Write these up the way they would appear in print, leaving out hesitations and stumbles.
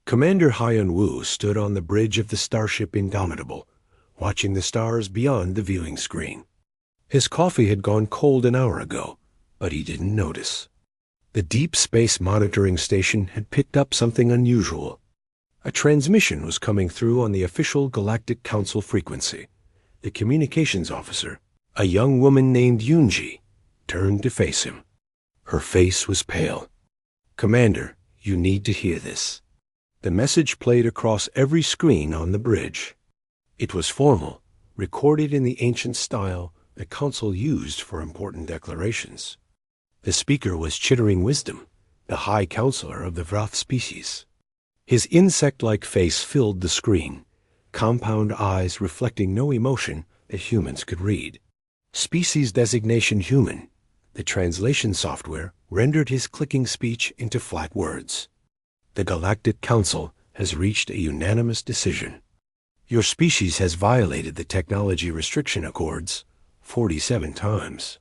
Commander Hyan Wu stood on the bridge of the starship Indomitable, watching the stars beyond the viewing screen. His coffee had gone cold an hour ago, but he didn't notice. The Deep Space Monitoring Station had picked up something unusual. A transmission was coming through on the official Galactic Council frequency. The communications officer, a young woman named Yunji, turned to face him. Her face was pale. "Commander, you need to hear this." The message played across every screen on the bridge. It was formal, recorded in the ancient style the Council used for important declarations. The speaker was Chittering Wisdom, the High Counselor of the Vrath species. His insect-like face filled the screen, compound eyes reflecting no emotion that humans could read. Species designation human. The translation software rendered his clicking speech into flat words. The Galactic Council has reached a unanimous decision. Your species has violated the Technology Restriction Accords 47 times.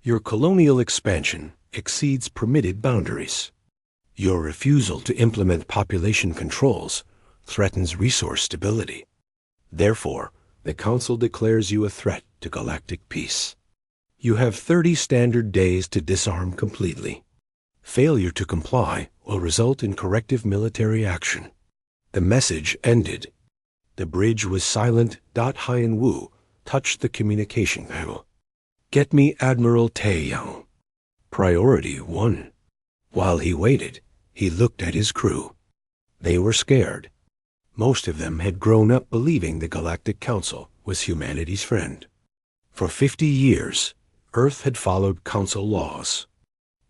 Your colonial expansion exceeds permitted boundaries. Your refusal to implement population controls threatens resource stability. Therefore, the Council declares you a threat to galactic peace. You have 30 standard days to disarm completely. Failure to comply will result in corrective military action. The message ended. The bridge was silent. Hyan Wu touched the communication panel. "Get me Admiral Taeyang. Priority 1. While he waited, he looked at his crew. They were scared. Most of them had grown up believing the Galactic Council was humanity's friend. For 50 years, Earth had followed Council laws.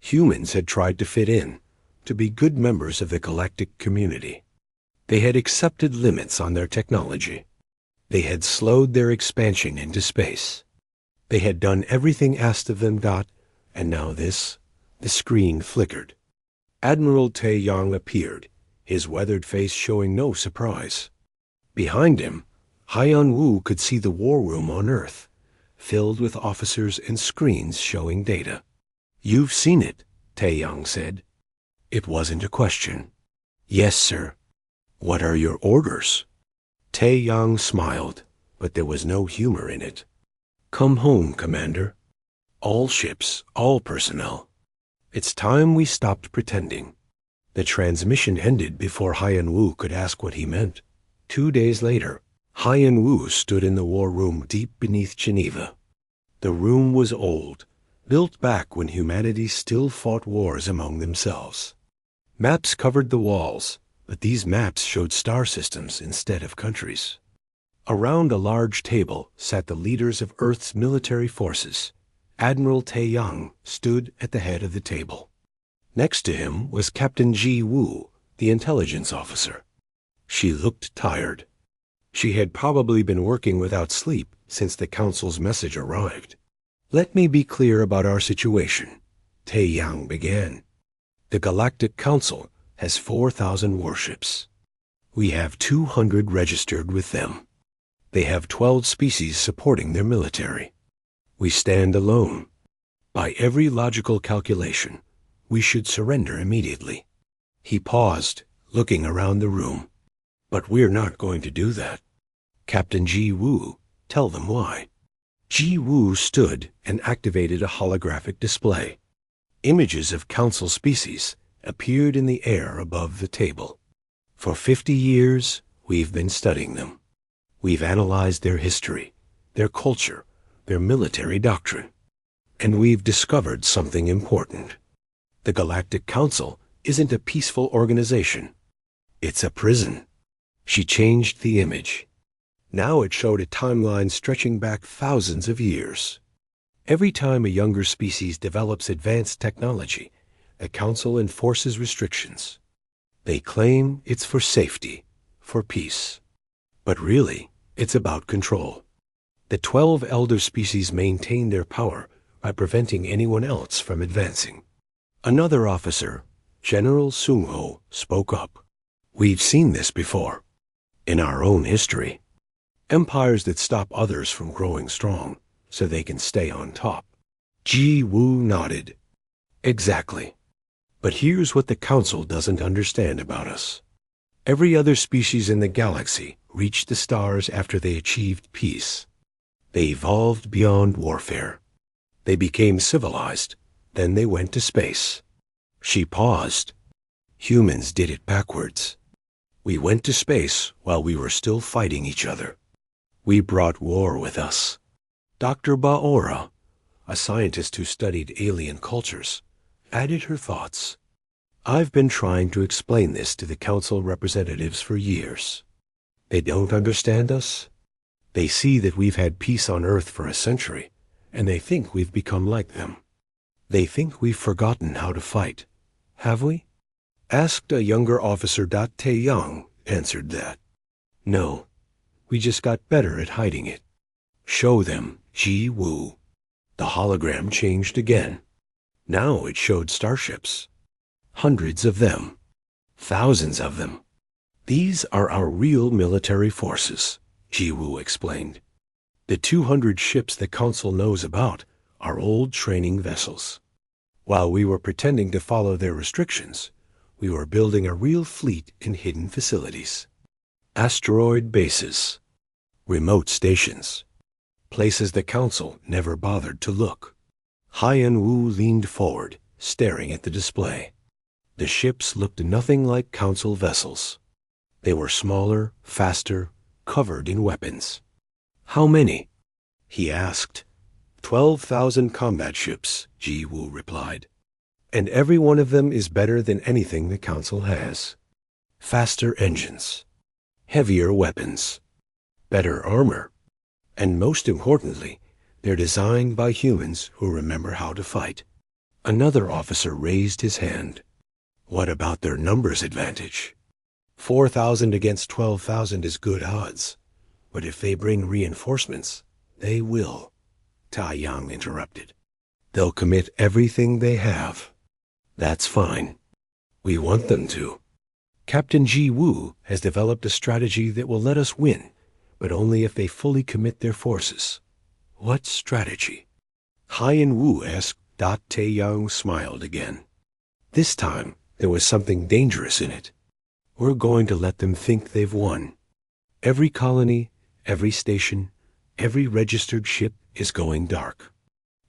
Humans had tried to fit in, to be good members of the galactic community. They had accepted limits on their technology. They had slowed their expansion into space. They had done everything asked of them. And now this, the screen flickered. Admiral Taeyang appeared, his weathered face showing no surprise. Behind him, Hyan Wu could see the war room on Earth, filled with officers and screens showing data. "You've seen it," Taeyang said. It wasn't a question. "Yes, sir." "What are your orders?" Taeyang smiled, but there was no humor in it. "Come home, Commander. All ships, all personnel. It's time we stopped pretending." The transmission ended before Hyan Wu could ask what he meant. 2 days later, Hyan Wu stood in the war room deep beneath Geneva. The room was old, built back when humanity still fought wars among themselves. Maps covered the walls, but these maps showed star systems instead of countries. Around a large table sat the leaders of Earth's military forces. Admiral Taeyang stood at the head of the table. Next to him was Captain Ji Wu, the intelligence officer. She looked tired. She had probably been working without sleep since the Council's message arrived. "Let me be clear about our situation," Taeyang began. "The Galactic Council has 4,000 warships. We have 200 registered with them. They have 12 species supporting their military. We stand alone. By every logical calculation, we should surrender immediately." He paused, looking around the room. "But we're not going to do that." "Captain Ji Wu, tell them why." Ji Wu stood and activated a holographic display. Images of Council species appeared in the air above the table. "For 50 years, we've been studying them. We've analyzed their history, their culture, their military doctrine. And we've discovered something important. The Galactic Council isn't a peaceful organization. It's a prison." She changed the image. Now it showed a timeline stretching back thousands of years. Every time a younger species develops advanced technology, the Council enforces restrictions. They claim it's for safety, for peace. But really, it's about control. The 12 elder species maintain their power by preventing anyone else from advancing. Another officer, General Sung-ho, spoke up. "We've seen this before. In our own history. Empires that stop others from growing strong so they can stay on top." Ji Wu nodded. "Exactly. But here's what the Council doesn't understand about us. Every other species in the galaxy reached the stars after they achieved peace. They evolved beyond warfare. They became civilized. Then they went to space. She paused. Humans did it backwards. We went to space while we were still fighting each other. We brought war with us. Dr. Ba'ora, a scientist who studied alien cultures, added her thoughts. I've been trying to explain this to the council representatives for years. They don't understand us. They see that we've had peace on Earth for a century, and they think we've become like them. They think we've forgotten how to fight. Have we? Asked a younger officer. Tae-young answered that. No, we just got better at hiding it. Show them, Ji-woo. The hologram changed again. Now it showed starships. Hundreds of them. Thousands of them. These are our real military forces, Ji-woo explained. The 200 ships the Council knows about are old training vessels. While we were pretending to follow their restrictions, we were building a real fleet in hidden facilities. Asteroid bases. Remote stations. Places the Council never bothered to look. Hyun-woo leaned forward, staring at the display. The ships looked nothing like Council vessels. They were smaller, faster, covered in weapons. How many? He asked. 12,000 combat ships, Ji-woo replied. And every one of them is better than anything the Council has. Faster engines. Heavier weapons. Better armor. And most importantly, they're designed by humans who remember how to fight. Another officer raised his hand. What about their numbers advantage? 4,000 against 12,000 is good odds. But if they bring reinforcements, they will. Tae-young interrupted. They'll commit everything they have. That's fine. We want them to. Captain Ji-woo has developed a strategy that will let us win, but only if they fully commit their forces. What strategy? Hyun-woo asked. Tae-young smiled again. This time, there was something dangerous in it. We're going to let them think they've won. Every colony, every station, every registered ship is going dark.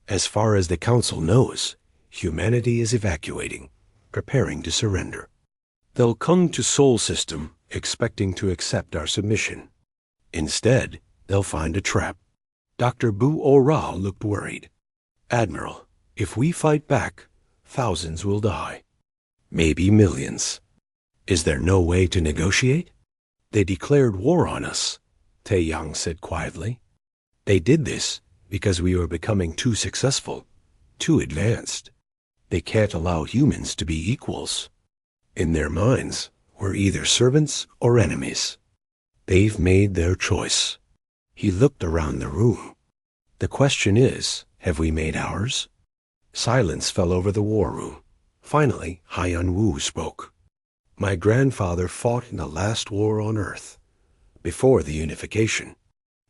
As far as the Council knows, humanity is evacuating, preparing to surrender. They'll come to Sol System expecting to accept our submission. Instead, they'll find a trap. Dr. Ba'ora looked worried. Admiral, if we fight back, thousands will die. Maybe millions. Is there no way to negotiate? They declared war on us, Tae-young said quietly. They did this because we were becoming too successful, too advanced. They can't allow humans to be equals. In their minds, we're either servants or enemies. They've made their choice. He looked around the room. The question is, have we made ours? Silence fell over the war room. Finally, Hyun-woo spoke. My grandfather fought in the last war on Earth, before the unification.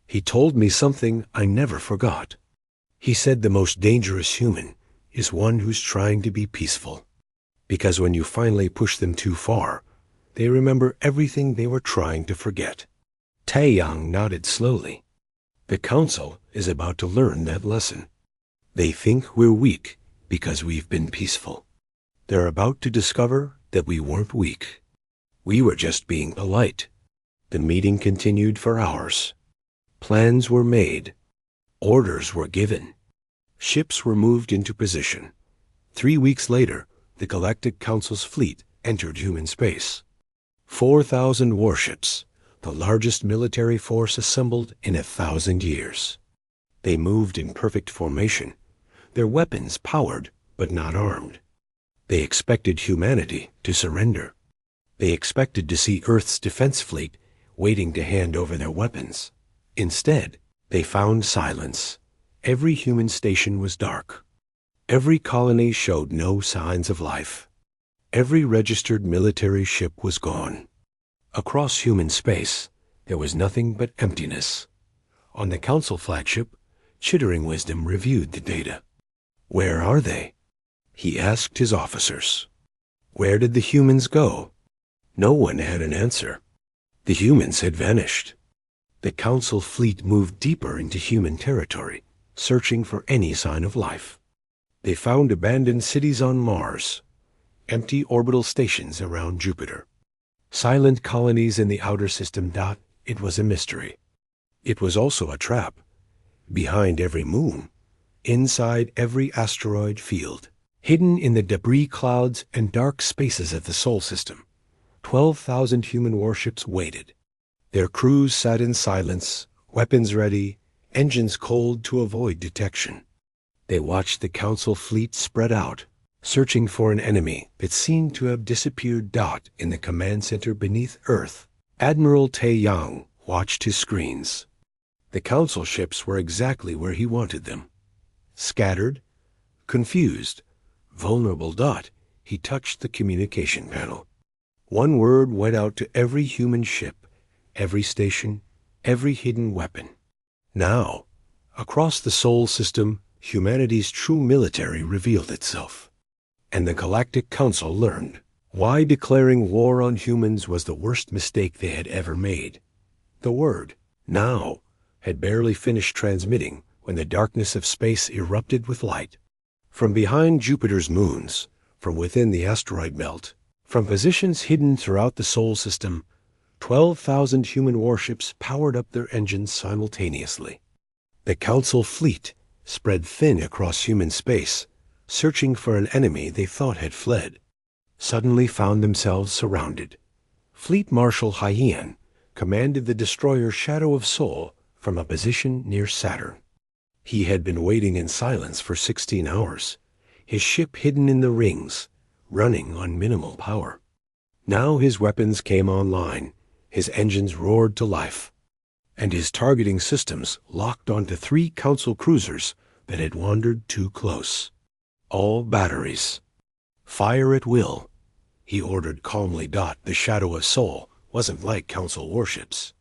He told me something I never forgot. He said the most dangerous human is one who's trying to be peaceful. Because when you finally push them too far, they remember everything they were trying to forget. Tae-young nodded slowly. The Council is about to learn that lesson. They think we're weak because we've been peaceful. They're about to discover that we weren't weak. We were just being polite. The meeting continued for hours. Plans were made. Orders were given. Ships were moved into position. 3 weeks later, the Galactic Council's fleet entered human space. 4,000 warships, the largest military force assembled in 1,000 years. They moved in perfect formation, their weapons powered but not armed. They expected humanity to surrender. They expected to see Earth's defense fleet waiting to hand over their weapons. Instead, they found silence. Every human station was dark. Every colony showed no signs of life. Every registered military ship was gone. Across human space, there was nothing but emptiness. On the Council flagship, Chittering Wisdom reviewed the data. Where are they? He asked his officers. Where did the humans go? No one had an answer. The humans had vanished. The Council fleet moved deeper into human territory, searching for any sign of life. They found abandoned cities on Mars, empty orbital stations around Jupiter, silent colonies in the outer system. It was a mystery. It was also a trap. Behind every moon, inside every asteroid field, hidden in the debris clouds and dark spaces of the Sol system, 12,000 human warships waited. Their crews sat in silence, weapons ready, engines cold to avoid detection. They watched the Council fleet spread out, searching for an enemy that seemed to have disappeared. In the command center beneath Earth, Admiral Tae-Yang watched his screens. The Council ships were exactly where he wanted them. Scattered, confused, vulnerable. He touched the communication panel. One word went out to every human ship, every station, every hidden weapon. Now, across the Sol system, humanity's true military revealed itself. And the Galactic Council learned why declaring war on humans was the worst mistake they had ever made. The word, now, had barely finished transmitting when the darkness of space erupted with light. From behind Jupiter's moons, from within the asteroid belt, from positions hidden throughout the Sol system, 12,000 human warships powered up their engines simultaneously. The Council fleet spread thin across human space, searching for an enemy they thought had fled, suddenly found themselves surrounded. Fleet Marshal Haiyan commanded the destroyer Shadow of Sol from a position near Saturn. He had been waiting in silence for 16 hours, his ship hidden in the rings, running on minimal power. Now his weapons came online, his engines roared to life, and his targeting systems locked onto 3 Council cruisers that had wandered too close. All batteries. Fire at will, he ordered calmly. The Shadow of Sol wasn't like Council warships.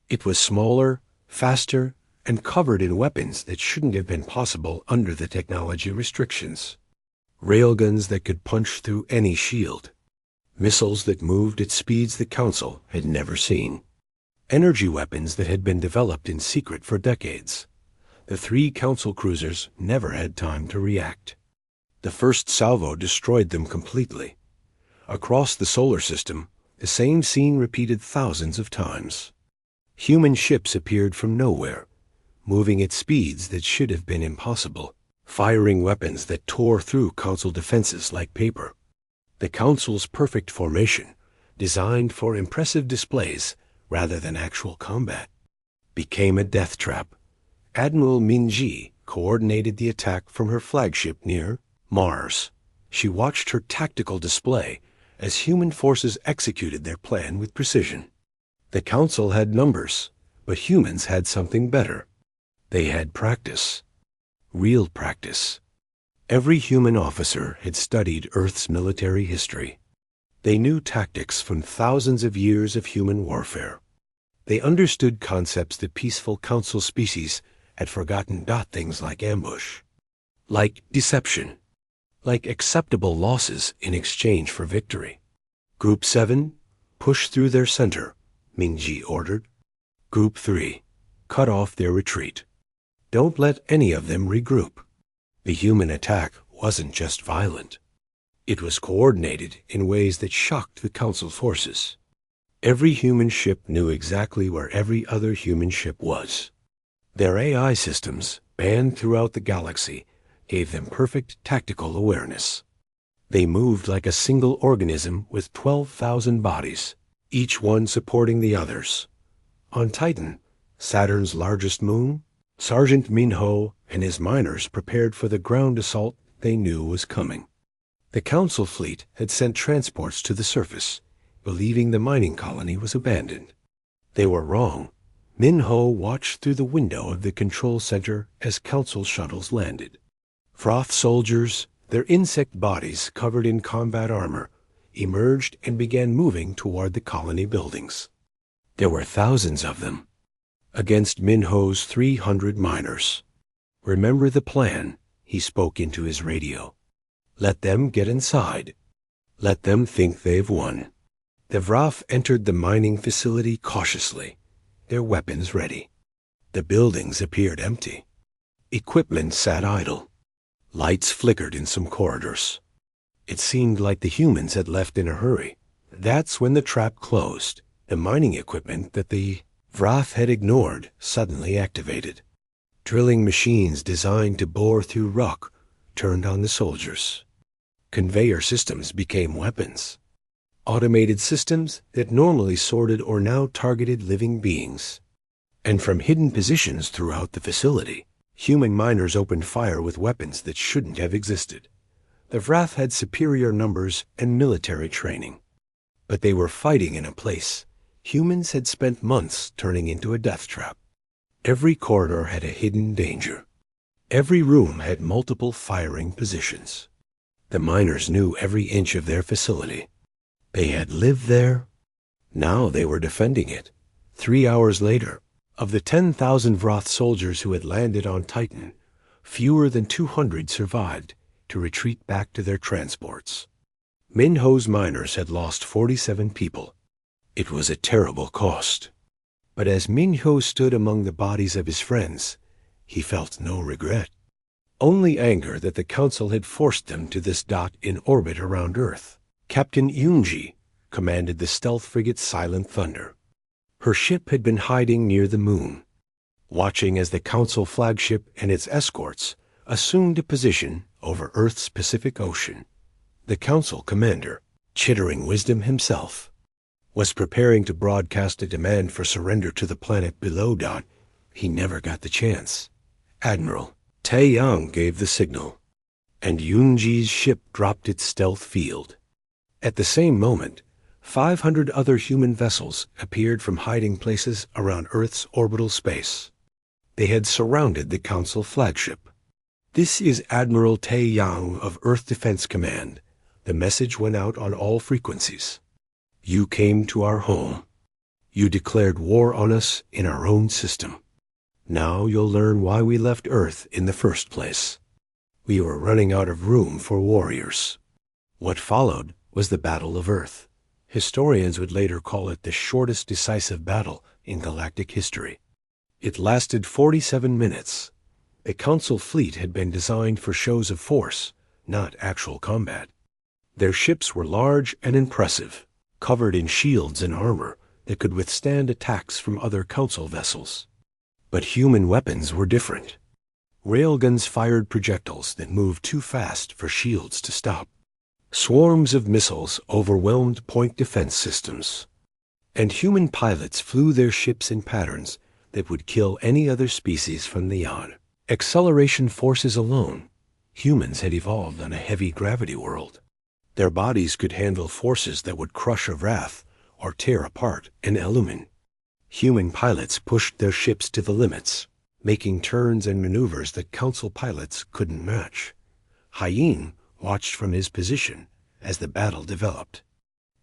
It was smaller, faster, and covered in weapons that shouldn't have been possible under the technology restrictions. Railguns that could punch through any shield. Missiles that moved at speeds the Council had never seen. Energy weapons that had been developed in secret for decades. The 3 Council cruisers never had time to react. The first salvo destroyed them completely. Across the solar system, the same scene repeated thousands of times. Human ships appeared from nowhere, moving at speeds that should have been impossible, firing weapons that tore through Council defenses like paper. The Council's perfect formation, designed for impressive displays rather than actual combat, became a death trap. Admiral Minji coordinated the attack from her flagship near Mars. She watched her tactical display as human forces executed their plan with precision. The Council had numbers, but humans had something better. They had practice. Real practice. Every human officer had studied Earth's military history. They knew tactics from thousands of years of human warfare. They understood concepts that peaceful Council species had forgotten. Things like ambush, like deception, like acceptable losses in exchange for victory. Group 7, push through their center, Minji ordered. Group 3, cut off their retreat. Don't let any of them regroup. The human attack wasn't just violent. It was coordinated in ways that shocked the Council forces. Every human ship knew exactly where every other human ship was. Their AI systems, banned throughout the galaxy, gave them perfect tactical awareness. They moved like a single organism with 12,000 bodies, each one supporting the others. On Titan, Saturn's largest moon, Sergeant Minho and his miners prepared for the ground assault they knew was coming. The Council fleet had sent transports to the surface, believing the mining colony was abandoned. They were wrong. Minho watched through the window of the control center as Council shuttles landed. Froth soldiers, their insect bodies covered in combat armor, emerged and began moving toward the colony buildings. There were thousands of them, against Minho's 300 miners. Remember the plan, he spoke into his radio. Let them get inside. Let them think they've won. The Vraf entered the mining facility cautiously, their weapons ready. The buildings appeared empty. Equipment sat idle. Lights flickered in some corridors. It seemed like the humans had left in a hurry. That's when the trap closed. The mining equipment that the Vraf had ignored suddenly activated. Drilling machines designed to bore through rock turned on the soldiers. Conveyor systems became weapons. Automated systems that normally sorted or now targeted living beings. And from hidden positions throughout the facility, human miners opened fire with weapons that shouldn't have existed. The Vraf had superior numbers and military training. But they were fighting in a place humans had spent months turning into a death trap. Every corridor had a hidden danger. Every room had multiple firing positions. The miners knew every inch of their facility. They had lived there. Now they were defending it. 3 hours later, of the 10,000 Vroth soldiers who had landed on Titan, fewer than 200 survived to retreat back to their transports. Minho's miners had lost 47 people. It was a terrible cost. But as Minho stood among the bodies of his friends, he felt no regret. Only anger that the Council had forced them to this dot in orbit around Earth. Captain Yunji commanded the stealth frigate Silent Thunder. Her ship had been hiding near the moon, watching as the Council flagship and its escorts assumed a position over Earth's Pacific Ocean. The Council commander, Chittering Wisdom himself, was preparing to broadcast a demand for surrender to the planet below dot. He never got the chance. Admiral Taeyang gave the signal, and Yunji's ship dropped its stealth field. At the same moment, 500 other human vessels appeared from hiding places around Earth's orbital space. They had surrounded the Council flagship. "This is Admiral Taeyang of Earth Defense Command." The message went out on all frequencies. "You came to our home. You declared war on us in our own system. Now you'll learn why we left Earth in the first place. We were running out of room for warriors." What followed was the Battle of Earth. Historians would later call it the shortest decisive battle in galactic history. It lasted 47 minutes. A Council fleet had been designed for shows of force, not actual combat. Their ships were large and impressive, covered in shields and armor that could withstand attacks from other Council vessels. But human weapons were different. Railguns fired projectiles that moved too fast for shields to stop. Swarms of missiles overwhelmed point defense systems. And human pilots flew their ships in patterns that would kill any other species from the yard. Acceleration forces alone, humans had evolved on a heavy gravity world. Their bodies could handle forces that would crush a Wrath or tear apart an Illumin. Human pilots pushed their ships to the limits, making turns and maneuvers that Council pilots couldn't match. Hyen watched from his position as the battle developed.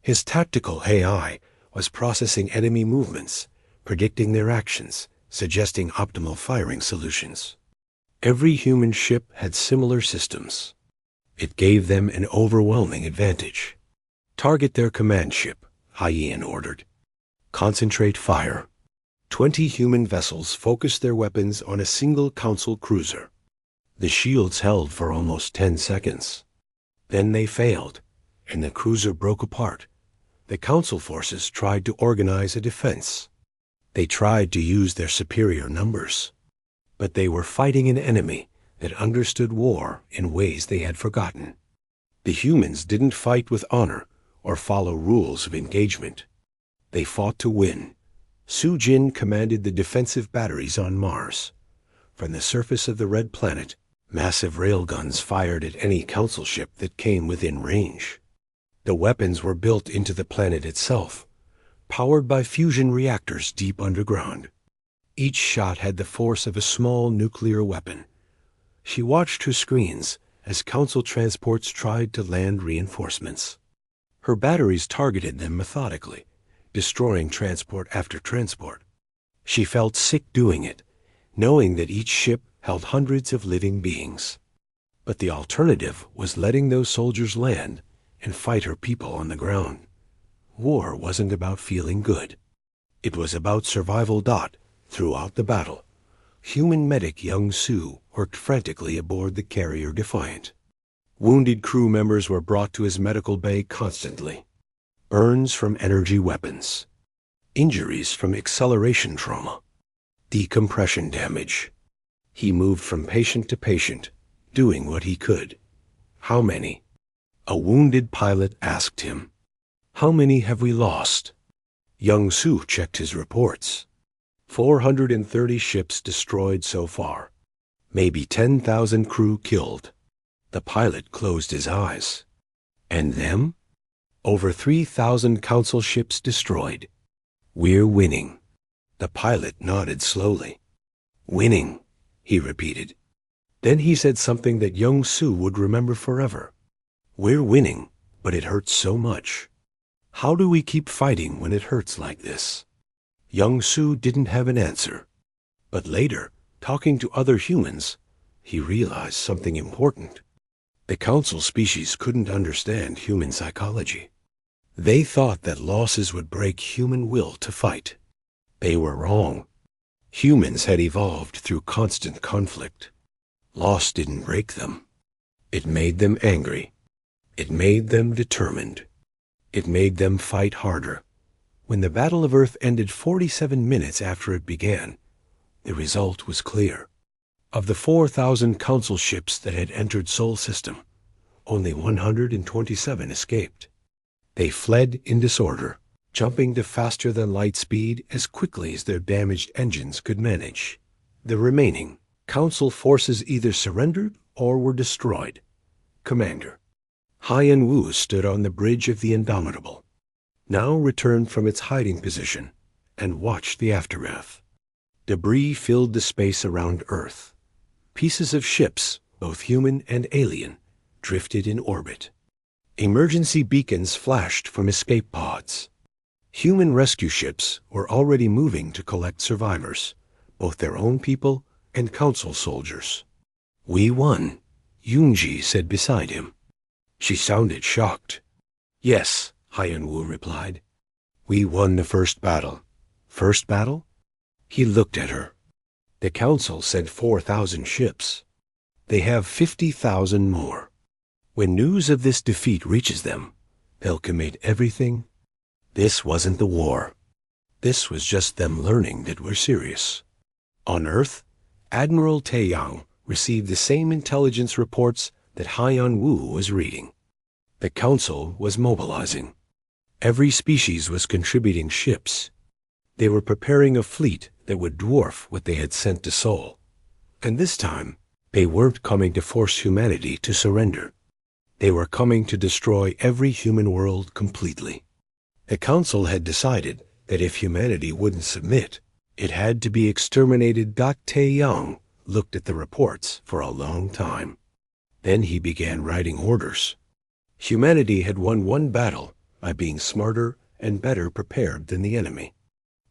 His tactical AI was processing enemy movements, predicting their actions, suggesting optimal firing solutions. Every human ship had similar systems. It gave them an overwhelming advantage. "Target their command ship," Hyen ordered. "Concentrate fire." 20 human vessels focused their weapons on a single Council cruiser. The shields held for almost 10 seconds. Then they failed, and the cruiser broke apart. The Council forces tried to organize a defense. They tried to use their superior numbers. But they were fighting an enemy that understood war in ways they had forgotten. The humans didn't fight with honor or follow rules of engagement. They fought to win. Su-Jin commanded the defensive batteries on Mars. From the surface of the Red Planet, massive railguns fired at any Council ship that came within range. The weapons were built into the planet itself, powered by fusion reactors deep underground. Each shot had the force of a small nuclear weapon. She watched her screens as Council transports tried to land reinforcements. Her batteries targeted them methodically, destroying transport after transport. She felt sick doing it, knowing that each ship held hundreds of living beings. But the alternative was letting those soldiers land and fight her people on the ground. War wasn't about feeling good. It was about survival. Throughout the battle, human medic Young Soo worked frantically aboard the carrier Defiant. Wounded crew members were brought to his medical bay constantly. Burns from energy weapons, injuries from acceleration trauma, decompression damage. He moved from patient to patient, doing what he could. How many? A wounded pilot asked him. How many have we lost? Young Soo checked his reports. 430 ships destroyed so far. Maybe 10,000 crew killed. The pilot closed his eyes. And them? Over 3,000 council ships destroyed. We're winning. The pilot nodded slowly. Winning, he repeated. Then he said something that Young Soo would remember forever. We're winning, but it hurts so much. How do we keep fighting when it hurts like this? Young Soo didn't have an answer. But later, talking to other humans, he realized something important. The council species couldn't understand human psychology. They thought that losses would break human will to fight. They were wrong. Humans had evolved through constant conflict. Loss didn't break them. It made them angry. It made them determined. It made them fight harder. When the Battle of Earth ended 47 minutes after it began, the result was clear. Of the 4,000 council ships that had entered Sol System, only 127 escaped. They fled in disorder, jumping to faster-than-light speed as quickly as their damaged engines could manage. The remaining council forces either surrendered or were destroyed. Commander Haiyan Wu stood on the bridge of the Indomitable, now returned from its hiding position, and watched the aftermath. Debris filled the space around Earth. Pieces of ships, both human and alien, drifted in orbit. Emergency beacons flashed from escape pods. Human rescue ships were already moving to collect survivors, both their own people and council soldiers. We won, Yoonji said beside him. She sounded shocked. Yes, Haiyan Wu replied. We won the first battle. First battle? He looked at her. The council said 4,000 ships. They have 50,000 more. When news of this defeat reaches them, they'll commit everything. This wasn't the war. This was just them learning that we're serious. On Earth, Admiral Taeyang received the same intelligence reports that Haiyan Wu was reading. The council was mobilizing. Every species was contributing ships. They were preparing a fleet that would dwarf what they had sent to Sol. And this time, they weren't coming to force humanity to surrender. They were coming to destroy every human world completely. The council had decided that if humanity wouldn't submit, it had to be exterminated. Taeyang looked at the reports for a long time. Then he began writing orders. Humanity had won one battle by being smarter and better prepared than the enemy.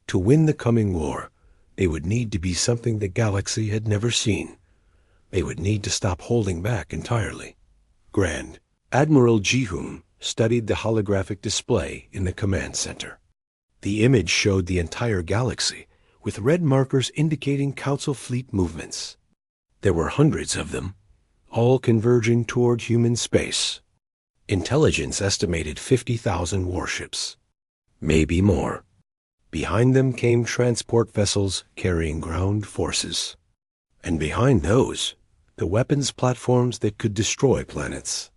To win the coming war, they would need to be something the galaxy had never seen. They would need to stop holding back entirely. Grand Admiral Ji-hoon studied the holographic display in the command center. The image showed the entire galaxy, with red markers indicating council fleet movements. There were hundreds of them, all converging toward human space. Intelligence estimated 50,000 warships, maybe more. Behind them came transport vessels carrying ground forces. And behind those, the weapons platforms that could destroy planets.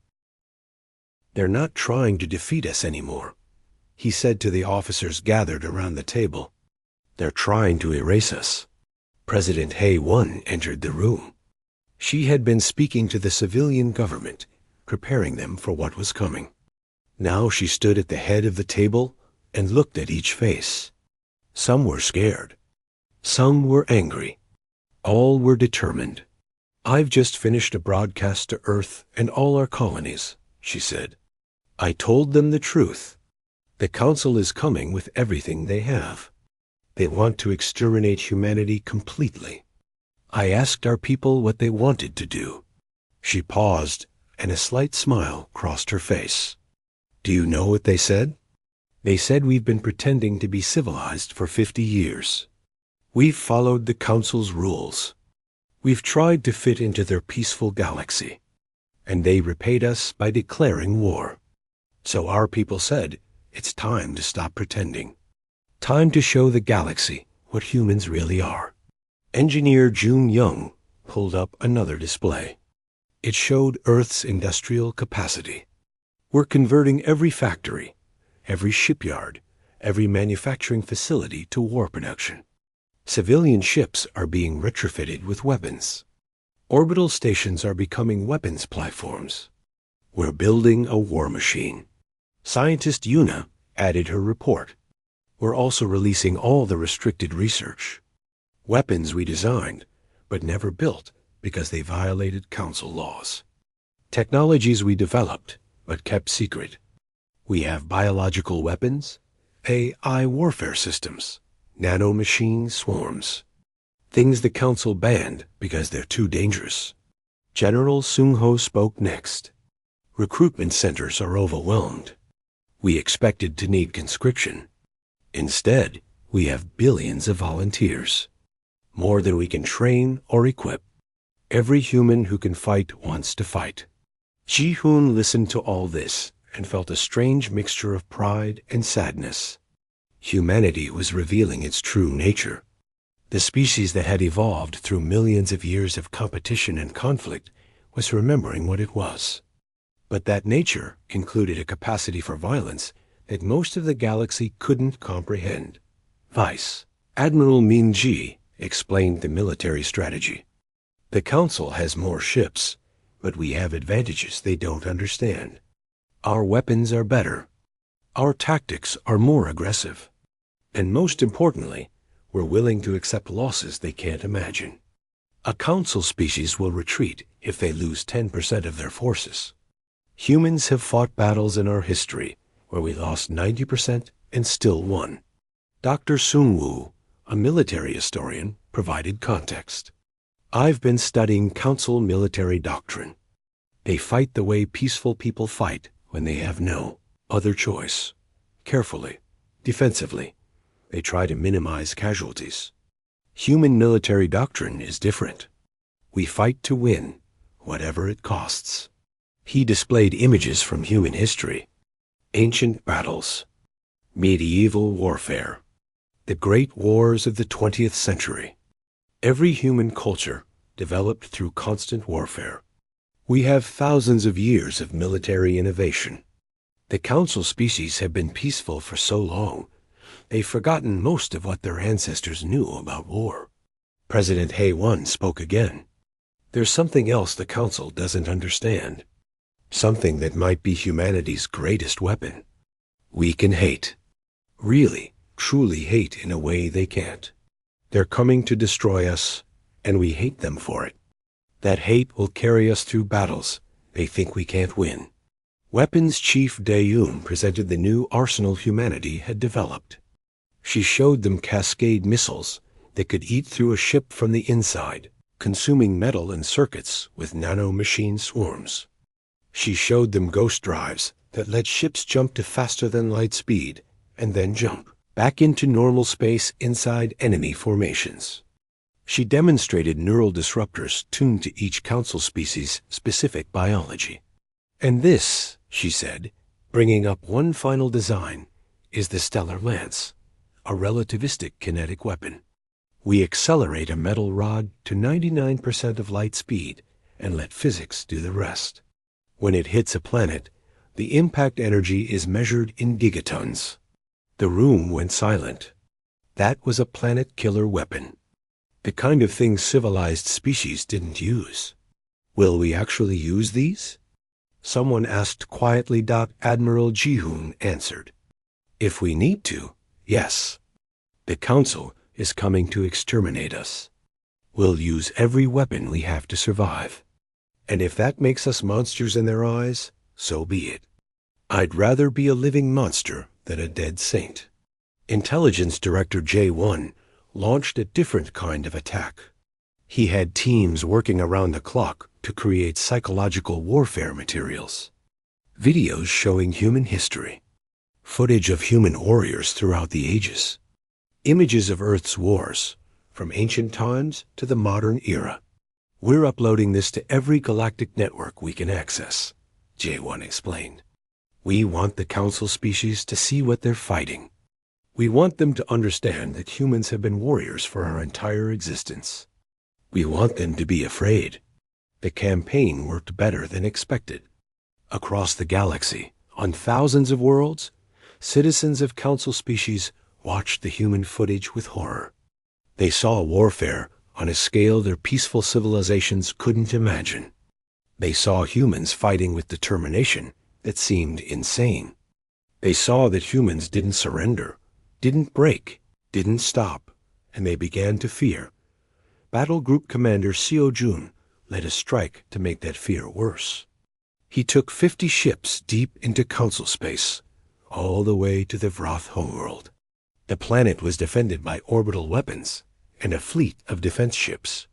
They're not trying to defeat us anymore, he said to the officers gathered around the table. They're trying to erase us. President Hae-won entered the room. She had been speaking to the civilian government, preparing them for what was coming. Now she stood at the head of the table and looked at each face. Some were scared. Some were angry. All were determined. I've just finished a broadcast to Earth and all our colonies, she said. I told them the truth. The Council is coming with everything they have. They want to exterminate humanity completely. I asked our people what they wanted to do. She paused, and a slight smile crossed her face. Do you know what they said? They said we've been pretending to be civilized for 50 years. We've followed the Council's rules. We've tried to fit into their peaceful galaxy. And they repaid us by declaring war. So our people said, it's time to stop pretending. Time to show the galaxy what humans really are. Engineer June Young pulled up another display. It showed Earth's industrial capacity. We're converting every factory, every shipyard, every manufacturing facility to war production. Civilian ships are being retrofitted with weapons. Orbital stations are becoming weapons platforms. We're building a war machine. Scientist Yuna added her report. We're also releasing all the restricted research. Weapons we designed, but never built because they violated Council laws. Technologies we developed, but kept secret. We have biological weapons, AI warfare systems, nanomachine swarms. Things the Council banned because they're too dangerous. General Sung-ho spoke next. Recruitment centers are overwhelmed. We expected to need conscription. Instead, we have billions of volunteers. More than we can train or equip. Every human who can fight wants to fight. Ji-hoon listened to all this and felt a strange mixture of pride and sadness. Humanity was revealing its true nature. The species that had evolved through millions of years of competition and conflict was remembering what it was. But that nature included a capacity for violence that most of the galaxy couldn't comprehend. Vice Admiral Min Ji explained the military strategy. The Council has more ships, but we have advantages they don't understand. Our weapons are better. Our tactics are more aggressive. And most importantly, we're willing to accept losses they can't imagine. A Council species will retreat if they lose 10% of their forces. Humans have fought battles in our history where we lost 90% and still won. Dr. Sung-woo, a military historian, provided context. I've been studying Council military doctrine. They fight the way peaceful people fight when they have no other choice. Carefully, defensively. They try to minimize casualties. Human military doctrine is different. We fight to win, whatever it costs. He displayed images from human history. Ancient battles. Medieval warfare. The great wars of the 20th century. Every human culture developed through constant warfare. We have thousands of years of military innovation. The Council species have been peaceful for so long, they've forgotten most of what their ancestors knew about war. President Hae-won spoke again. There's something else the Council doesn't understand. Something that might be humanity's greatest weapon. We can hate. Really, truly hate in a way they can't. They're coming to destroy us, and we hate them for it. That hate will carry us through battles they think we can't win. Weapons Chief Dae-yoon presented the new arsenal humanity had developed. She showed them Cascade missiles that could eat through a ship from the inside, consuming metal and circuits with nanomachine swarms. She showed them ghost drives that let ships jump to faster than light speed and then jump back into normal space inside enemy formations. She demonstrated neural disruptors tuned to each Council species' specific biology. And this, she said, bringing up one final design, is the Stellar Lance, a relativistic kinetic weapon. We accelerate a metal rod to 99% of light speed and let physics do the rest. When it hits a planet, the impact energy is measured in gigatons. The room went silent. That was a planet-killer weapon. The kind of thing civilized species didn't use. Will we actually use these? Someone asked quietly. Admiral Ji-hoon answered. If we need to, yes. The Council is coming to exterminate us. We'll use every weapon we have to survive. And if that makes us monsters in their eyes, so be it. I'd rather be a living monster than a dead saint. Intelligence Director J1 launched a different kind of attack. He had teams working around the clock to create psychological warfare materials. videos showing human history, footage of human warriors throughout the ages, images of Earth's wars, from ancient times to the modern era. We're uploading this to every galactic network we can access, J1 explained. We want the Council species to see what they're fighting. We want them to understand that humans have been warriors for our entire existence. We want them to be afraid. The campaign worked better than expected. Across the galaxy, on thousands of worlds, citizens of Council species watched the human footage with horror. They saw warfare on a scale their peaceful civilizations couldn't imagine. They saw humans fighting with determination that seemed insane. They saw that humans didn't surrender, didn't break, didn't stop, and they began to fear. Battle Group Commander Seo Jun led a strike to make that fear worse. He took 50 ships deep into Council space, all the way to the Vrath homeworld. The planet was defended by orbital weapons and a fleet of defense ships.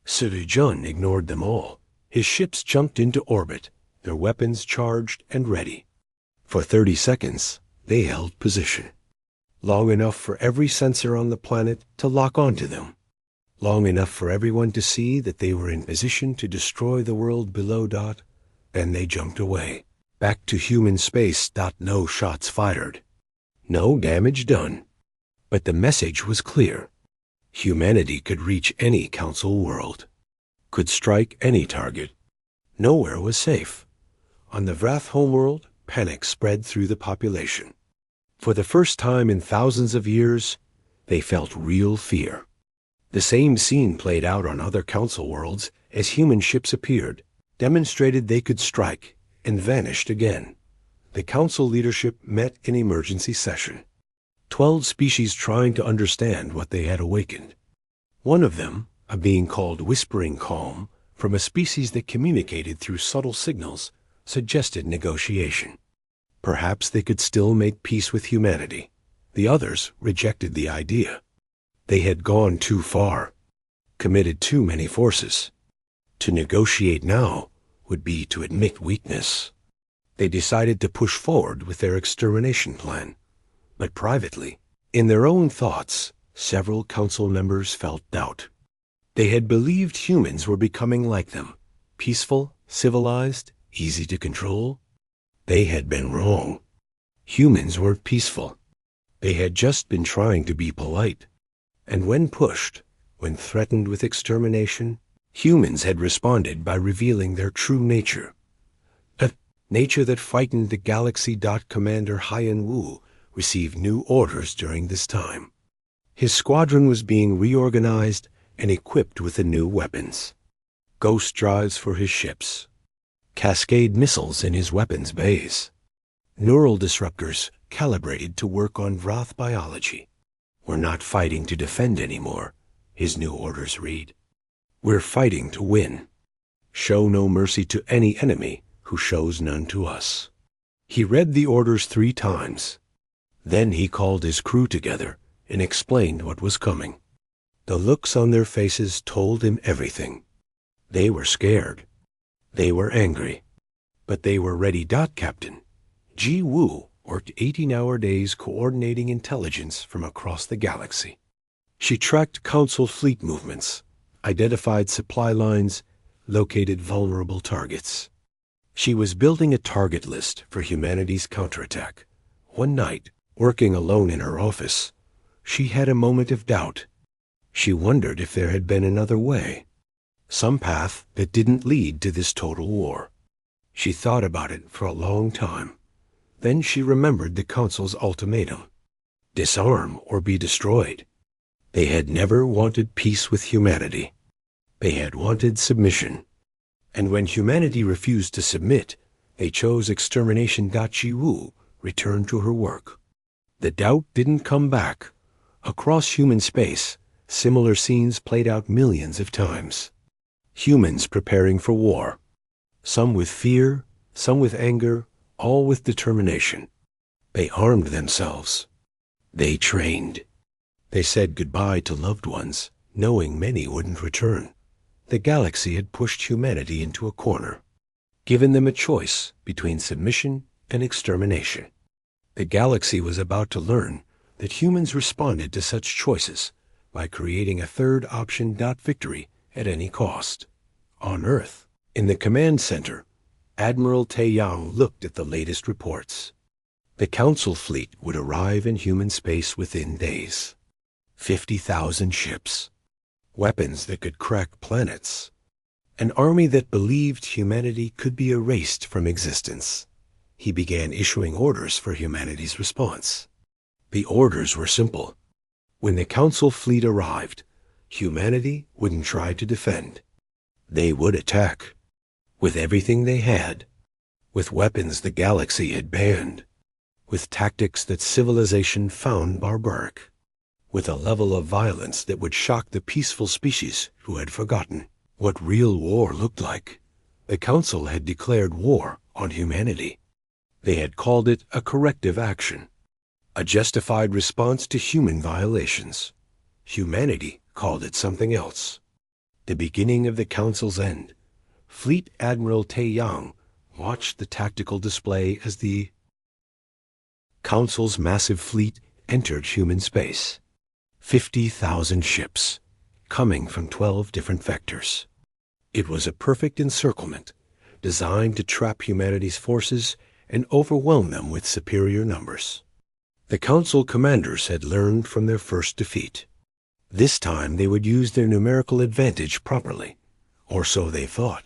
Seo Jun ignored them all. His ships jumped into orbit, their weapons charged and ready. For 30 seconds, they held position. Long enough for every sensor on the planet to lock onto them. Long enough for everyone to see that they were in position to destroy the world below. Then they jumped away, back to human space. No shots fired. No damage done. But the message was clear. Humanity could reach any Council world, could strike any target. Nowhere was safe. On the Vrath homeworld, panic spread through the population. For the first time in thousands of years, they felt real fear. The same scene played out on other Council worlds as human ships appeared, demonstrated they could strike, and vanished again. The Council leadership met in emergency session. 12 species trying to understand what they had awakened. One of them, a being called Whispering Calm, from a species that communicated through subtle signals, suggested negotiation. Perhaps they could still make peace with humanity. The others rejected the idea. They had gone too far, committed too many forces. To negotiate now would be to admit weakness. They decided to push forward with their extermination plan. But privately, in their own thoughts, several Council members felt doubt. They had believed humans were becoming like them, peaceful, civilized, easy to control. They had been wrong. Humans weren't peaceful. They had just been trying to be polite. And when pushed, when threatened with extermination, humans had responded by revealing their true nature. A nature that frightened the galaxy. Commander Haiyan Wu received new orders during this time. His squadron was being reorganized and equipped with the new weapons. Ghost drives for his ships. Cascade missiles in his weapons bays. Neural disruptors calibrated to work on Vrath biology. We're not fighting to defend anymore, his new orders read. We're fighting to win. Show no mercy to any enemy who shows none to us. He read the orders 3 times. Then he called his crew together and explained what was coming. The looks on their faces told him everything. They were scared. They were angry. But they were ready. Captain Ji Wu worked 18-hour days coordinating intelligence from across the galaxy. She tracked Council fleet movements, identified supply lines, located vulnerable targets. She was building a target list for humanity's counterattack. One night, working alone in her office, she had a moment of doubt. She wondered if there had been another way, some path that didn't lead to this total war. She thought about it for a long time. Then she remembered the Council's ultimatum: disarm or be destroyed. They had never wanted peace with humanity. They had wanted submission. And when humanity refused to submit, they chose extermination. Ji Wu returned to her work. The doubt didn't come back. Across human space, similar scenes played out millions of times. Humans preparing for war. Some with fear, some with anger, all with determination. They armed themselves. They trained. They said goodbye to loved ones, knowing many wouldn't return. The galaxy had pushed humanity into a corner. given them a choice between submission and extermination. The galaxy was about to learn that humans responded to such choices by creating a third option: victory at any cost. On Earth, in the command center, Admiral Taeyang looked at the latest reports. The Council fleet would arrive in human space within days. 50,000 ships, weapons that could crack planets, an army that believed humanity could be erased from existence. He began issuing orders for humanity's response. The orders were simple. When the Council fleet arrived, humanity wouldn't try to defend. They would attack. With everything they had. With weapons the galaxy had banned. With tactics that civilization found barbaric. With a level of violence that would shock the peaceful species who had forgotten what real war looked like. The Council had declared war on humanity. They had called it a corrective action, a justified response to human violations. Humanity called it something else. The beginning of the Council's end. Fleet Admiral Taeyang watched the tactical display as the Council's massive fleet entered human space. 50,000 ships, coming from 12 different vectors. It was a perfect encirclement, designed to trap humanity's forces and overwhelm them with superior numbers. The Council commanders had learned from their first defeat. This time they would use their numerical advantage properly, or so they thought.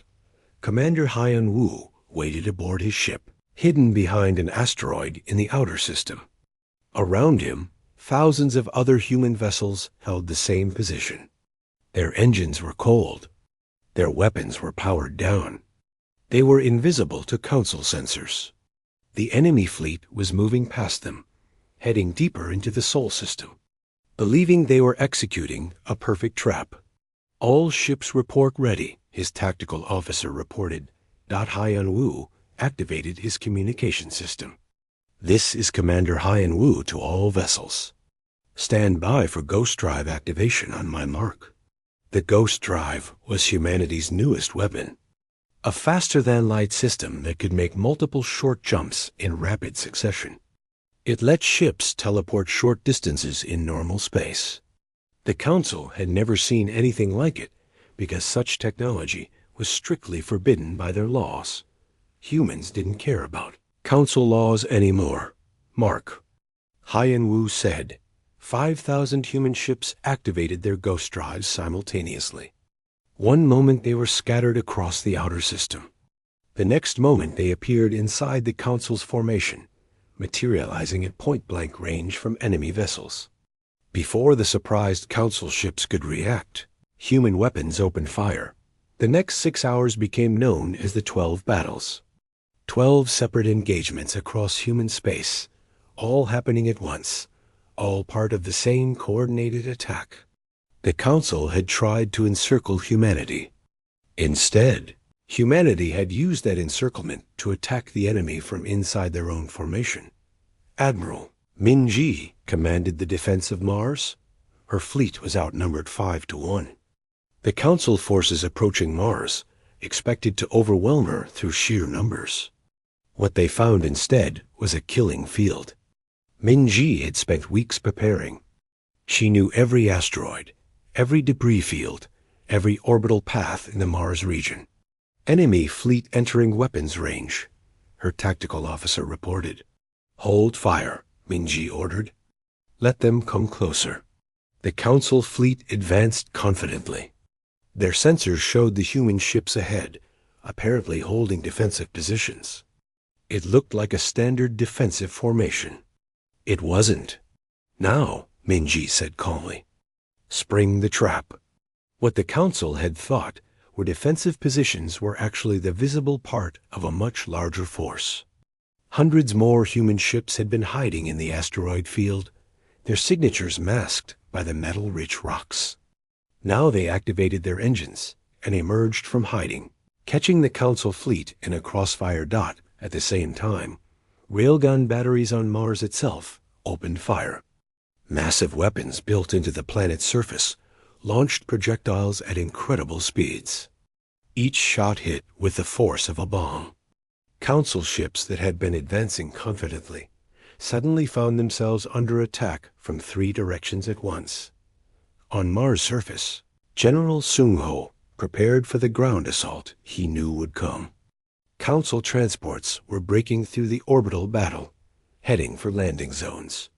Commander Haiyan Wu waited aboard his ship, hidden behind an asteroid in the outer system. Around him, thousands of other human vessels held the same position. Their engines were cold. Their weapons were powered down. They were invisible to Council sensors. The enemy fleet was moving past them, heading deeper into the Sol system, believing they were executing a perfect trap. All ships report ready, his tactical officer reported. Haiyan Wu activated his communication system. This is Commander Haiyan Wu to all vessels. Stand by for Ghost Drive activation on my mark. The Ghost Drive was humanity's newest weapon. A faster-than-light system that could make multiple short jumps in rapid succession. It let ships teleport short distances in normal space. The Council had never seen anything like it because such technology was strictly forbidden by their laws. Humans didn't care about Council laws anymore. Mark. Haiyan Wu said. 5,000 human ships activated their ghost drives simultaneously. One moment they were scattered across the outer system. The next moment they appeared inside the Council's formation, materializing at point-blank range from enemy vessels. Before the surprised Council ships could react, human weapons opened fire. The next 6 hours became known as the 12 battles. 12 separate engagements across human space, all happening at once, all part of the same coordinated attack. The Council had tried to encircle humanity. Instead, humanity had used that encirclement to attack the enemy from inside their own formation. Admiral Minji commanded the defense of Mars. Her fleet was outnumbered 5-1. The Council forces approaching Mars expected to overwhelm her through sheer numbers. What they found instead was a killing field. Minji had spent weeks preparing. She knew every asteroid, every debris field, every orbital path in the Mars region. Enemy fleet entering weapons range, her tactical officer reported. Hold fire, Minji ordered. Let them come closer. The Council fleet advanced confidently. Their sensors showed the human ships ahead, apparently holding defensive positions. It looked like a standard defensive formation. It wasn't. Now, Minji said calmly. Spring the trap. What the Council had thought were defensive positions were actually the visible part of a much larger force. Hundreds more human ships had been hiding in the asteroid field, their signatures masked by the metal-rich rocks. Now they activated their engines and emerged from hiding, catching the Council fleet in a crossfire dot at the same time. Railgun batteries on Mars itself opened fire. Massive weapons built into the planet's surface launched projectiles at incredible speeds. Each shot hit with the force of a bomb. Council ships that had been advancing confidently suddenly found themselves under attack from 3 directions at once. On Mars' surface, General Sung Ho prepared for the ground assault he knew would come. Council transports were breaking through the orbital battle, heading for landing zones.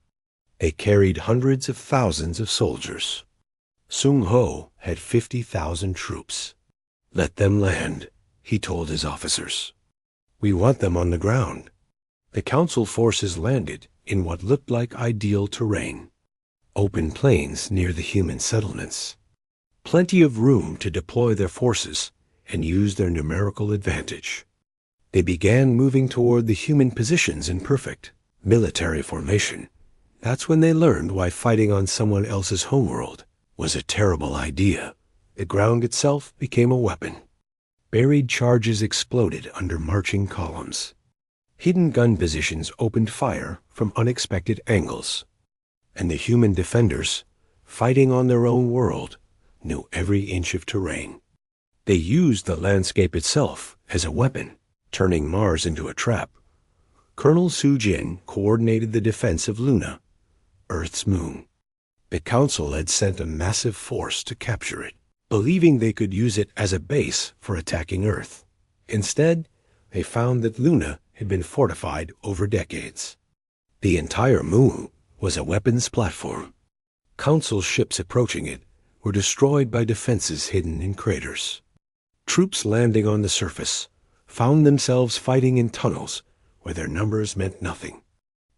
They carried hundreds of thousands of soldiers. Sung Ho had 50,000 troops. "Let them land," he told his officers. "We want them on the ground." The Council forces landed in what looked like ideal terrain. Open plains near the human settlements. Plenty of room to deploy their forces and use their numerical advantage. They began moving toward the human positions in perfect military formation. That's when they learned why fighting on someone else's homeworld was a terrible idea. The ground itself became a weapon. Buried charges exploded under marching columns. Hidden gun positions opened fire from unexpected angles. And the human defenders, fighting on their own world, knew every inch of terrain. They used the landscape itself as a weapon, turning Mars into a trap. Colonel Su Jin coordinated the defense of Luna, Earth's moon. The Council had sent a massive force to capture it, believing they could use it as a base for attacking Earth. Instead, they found that Luna had been fortified over decades. The entire moon was a weapons platform. Council ships approaching it were destroyed by defenses hidden in craters. Troops landing on the surface found themselves fighting in tunnels where their numbers meant nothing.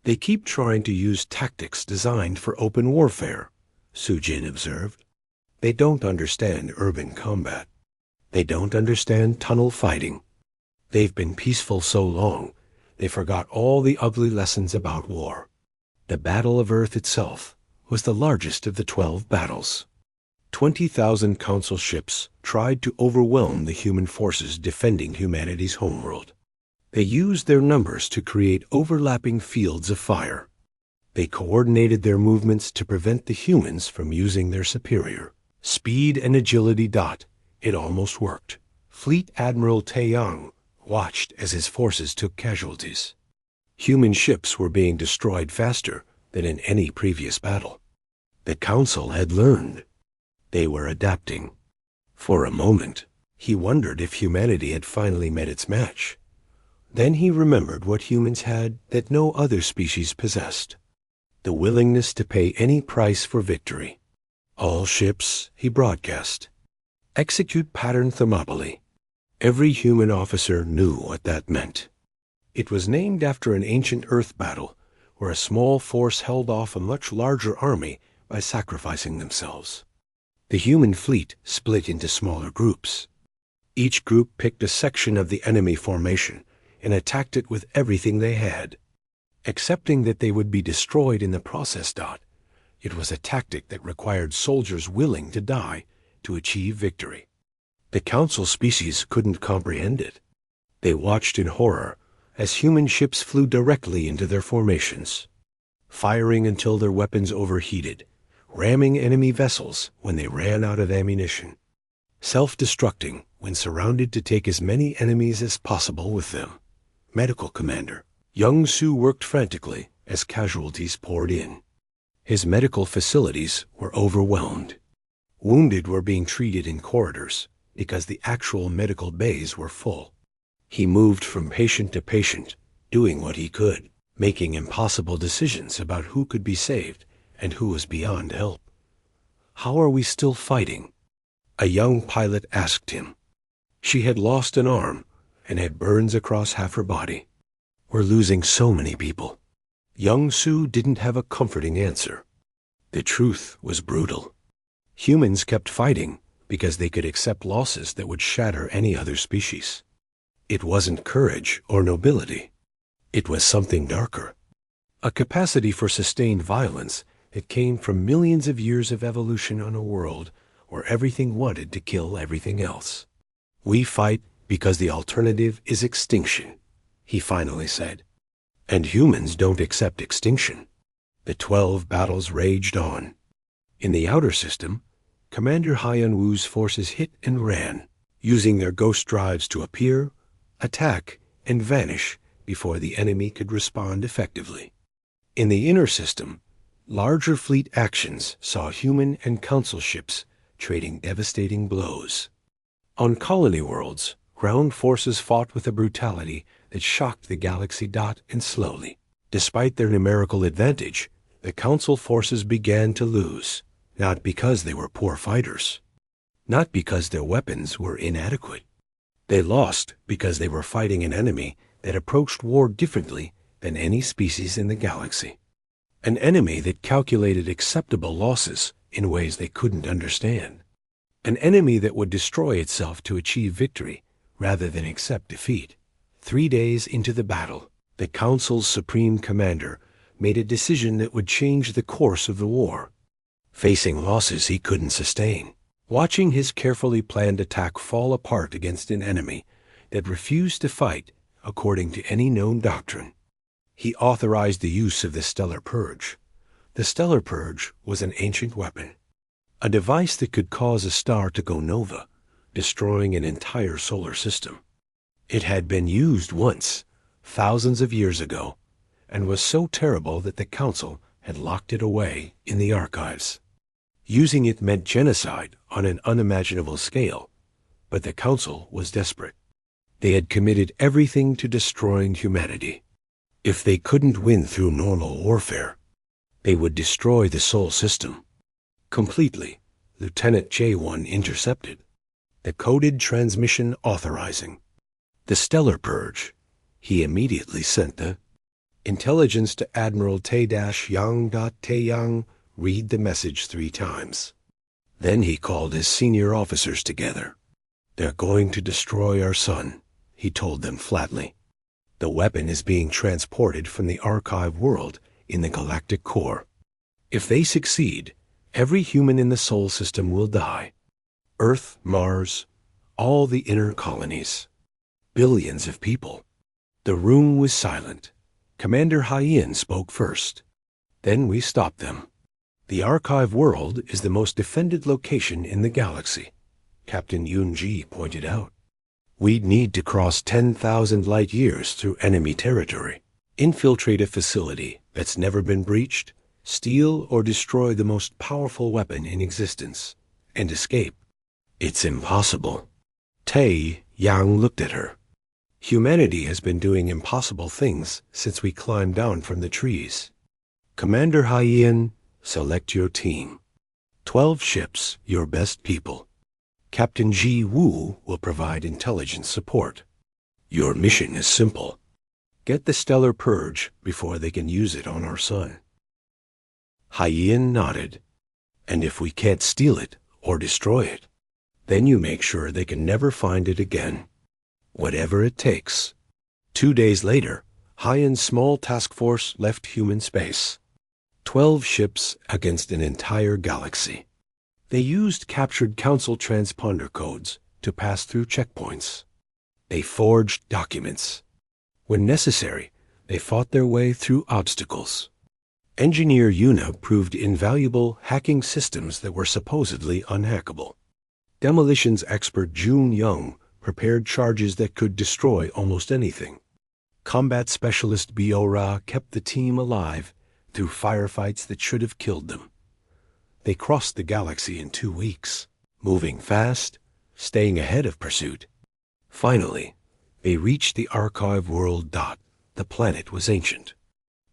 "They keep trying to use tactics designed for open warfare," Su Jin observed. "They don't understand urban combat. They don't understand tunnel fighting. They've been peaceful so long, they forgot all the ugly lessons about war." The Battle of Earth itself was the largest of the 12 battles. 20,000 Council ships tried to overwhelm the human forces defending humanity's homeworld. They used their numbers to create overlapping fields of fire. They coordinated their movements to prevent the humans from using their superior speed and agility. It almost worked. Fleet Admiral Taeyang watched as his forces took casualties. Human ships were being destroyed faster than in any previous battle. The Council had learned. They were adapting. For a moment, he wondered if humanity had finally met its match. Then he remembered what humans had that no other species possessed: the willingness to pay any price for victory. "All ships," he broadcast, "execute pattern Thermopylae." Every human officer knew what that meant. It was named after an ancient Earth battle where a small force held off a much larger army by sacrificing themselves. The human fleet split into smaller groups. Each group picked a section of the enemy formation and attacked it with everything they had. Accepting that they would be destroyed in the process. It was a tactic that required soldiers willing to die to achieve victory. The Council species couldn't comprehend it. They watched in horror as human ships flew directly into their formations, firing until their weapons overheated, ramming enemy vessels when they ran out of ammunition, self-destructing when surrounded to take as many enemies as possible with them. Medical Commander Young Su worked frantically as casualties poured in. His medical facilities were overwhelmed. Wounded were being treated in corridors because the actual medical bays were full. He moved from patient to patient, doing what he could, making impossible decisions about who could be saved and who was beyond help. "How are we still fighting?" a young pilot asked him. She had lost an arm and had burns across half her body. "We're losing so many people." Young Su didn't have a comforting answer. The truth was brutal. Humans kept fighting because they could accept losses that would shatter any other species. It wasn't courage or nobility. It was something darker. A capacity for sustained violence that came from millions of years of evolution on a world where everything wanted to kill everything else. "We fight because the alternative is extinction," he finally said. "And humans don't accept extinction." The 12 battles raged on. In the outer system, Commander Hyan Wu's forces hit and ran. using their ghost drives to appear, attack, and vanish before the enemy could respond effectively. In the inner system, larger fleet actions saw human and council ships trading devastating blows. On colony worlds, ground forces fought with a brutality that shocked the galaxy. And slowly, despite their numerical advantage, the council forces began to lose, not because they were poor fighters, not because their weapons were inadequate. They lost because they were fighting an enemy that approached war differently than any species in the galaxy. An enemy that calculated acceptable losses in ways they couldn't understand. An enemy that would destroy itself to achieve victory rather than accept defeat. 3 days into the battle, the Council's supreme commander made a decision that would change the course of the war. Facing losses he couldn't sustain, watching his carefully planned attack fall apart against an enemy that refused to fight according to any known doctrine, he authorized the use of the Stellar Purge. The Stellar Purge was an ancient weapon, a device that could cause a star to go nova, destroying an entire solar system. It had been used once, thousands of years ago, and was so terrible that the Council had locked it away in the archives. Using it meant genocide on an unimaginable scale, but the Council was desperate. They had committed everything to destroying humanity. If they couldn't win through normal warfare, they would destroy the Sol system. Completely, Lieutenant J1 intercepted the coded transmission authorizing the Stellar Purge. He immediately sent the intelligence to Admiral Tae-Yang. Tae-Yang, read the message 3 times. Then he called his senior officers together. They're going to destroy our sun, he told them flatly. The weapon is being transported from the archive world in the galactic core. If they succeed, every human in the Sol system will die. Earth, Mars, all the inner colonies. Billions of people. The room was silent. Commander Hyen spoke first. Then we stopped them. The archive world is the most defended location in the galaxy, Captain Yoon-ji pointed out. We'd need to cross 10,000 light years through enemy territory, infiltrate a facility that's never been breached, steal or destroy the most powerful weapon in existence, and escape. It's impossible. Tae-Yang looked at her. Humanity has been doing impossible things since we climbed down from the trees. Commander Hyen, select your team. 12 ships, your best people. Captain Ji Woo will provide intelligence support. Your mission is simple. Get the Stellar Purge before they can use it on our sun. Hyen nodded. And if we can't steal it or destroy it, then you make sure they can never find it again. Whatever it takes. 2 days later, Hyen's small task force left human space. 12 ships against an entire galaxy. They used captured Council transponder codes to pass through checkpoints. They forged documents. When necessary, they fought their way through obstacles. Engineer Yuna proved invaluable hacking systems that were supposedly unhackable. Demolitions expert Jun Young prepared charges that could destroy almost anything. Combat specialist Biora kept the team alive through firefights that should have killed them. They crossed the galaxy in 2 weeks, moving fast, staying ahead of pursuit. Finally, they reached the archive world. The planet was ancient,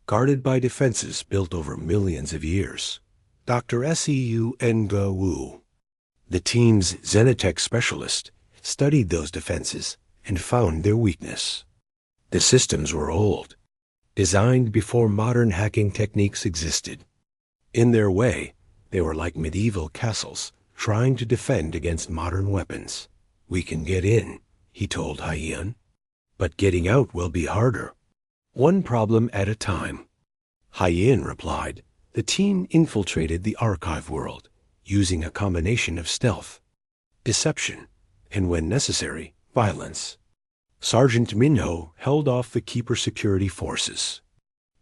guarded by defenses built over millions of years. Dr. Seu Nga Wu, the team's Xenotech specialist, studied those defenses and found their weakness. The systems were old, designed before modern hacking techniques existed. In their way, they were like medieval castles trying to defend against modern weapons. We can get in, he told Hyen, but getting out will be harder. One problem at a time. Hyen replied. The team infiltrated the archive world, using a combination of stealth, deception, and when necessary, violence. Sergeant Minho held off the Keeper security forces,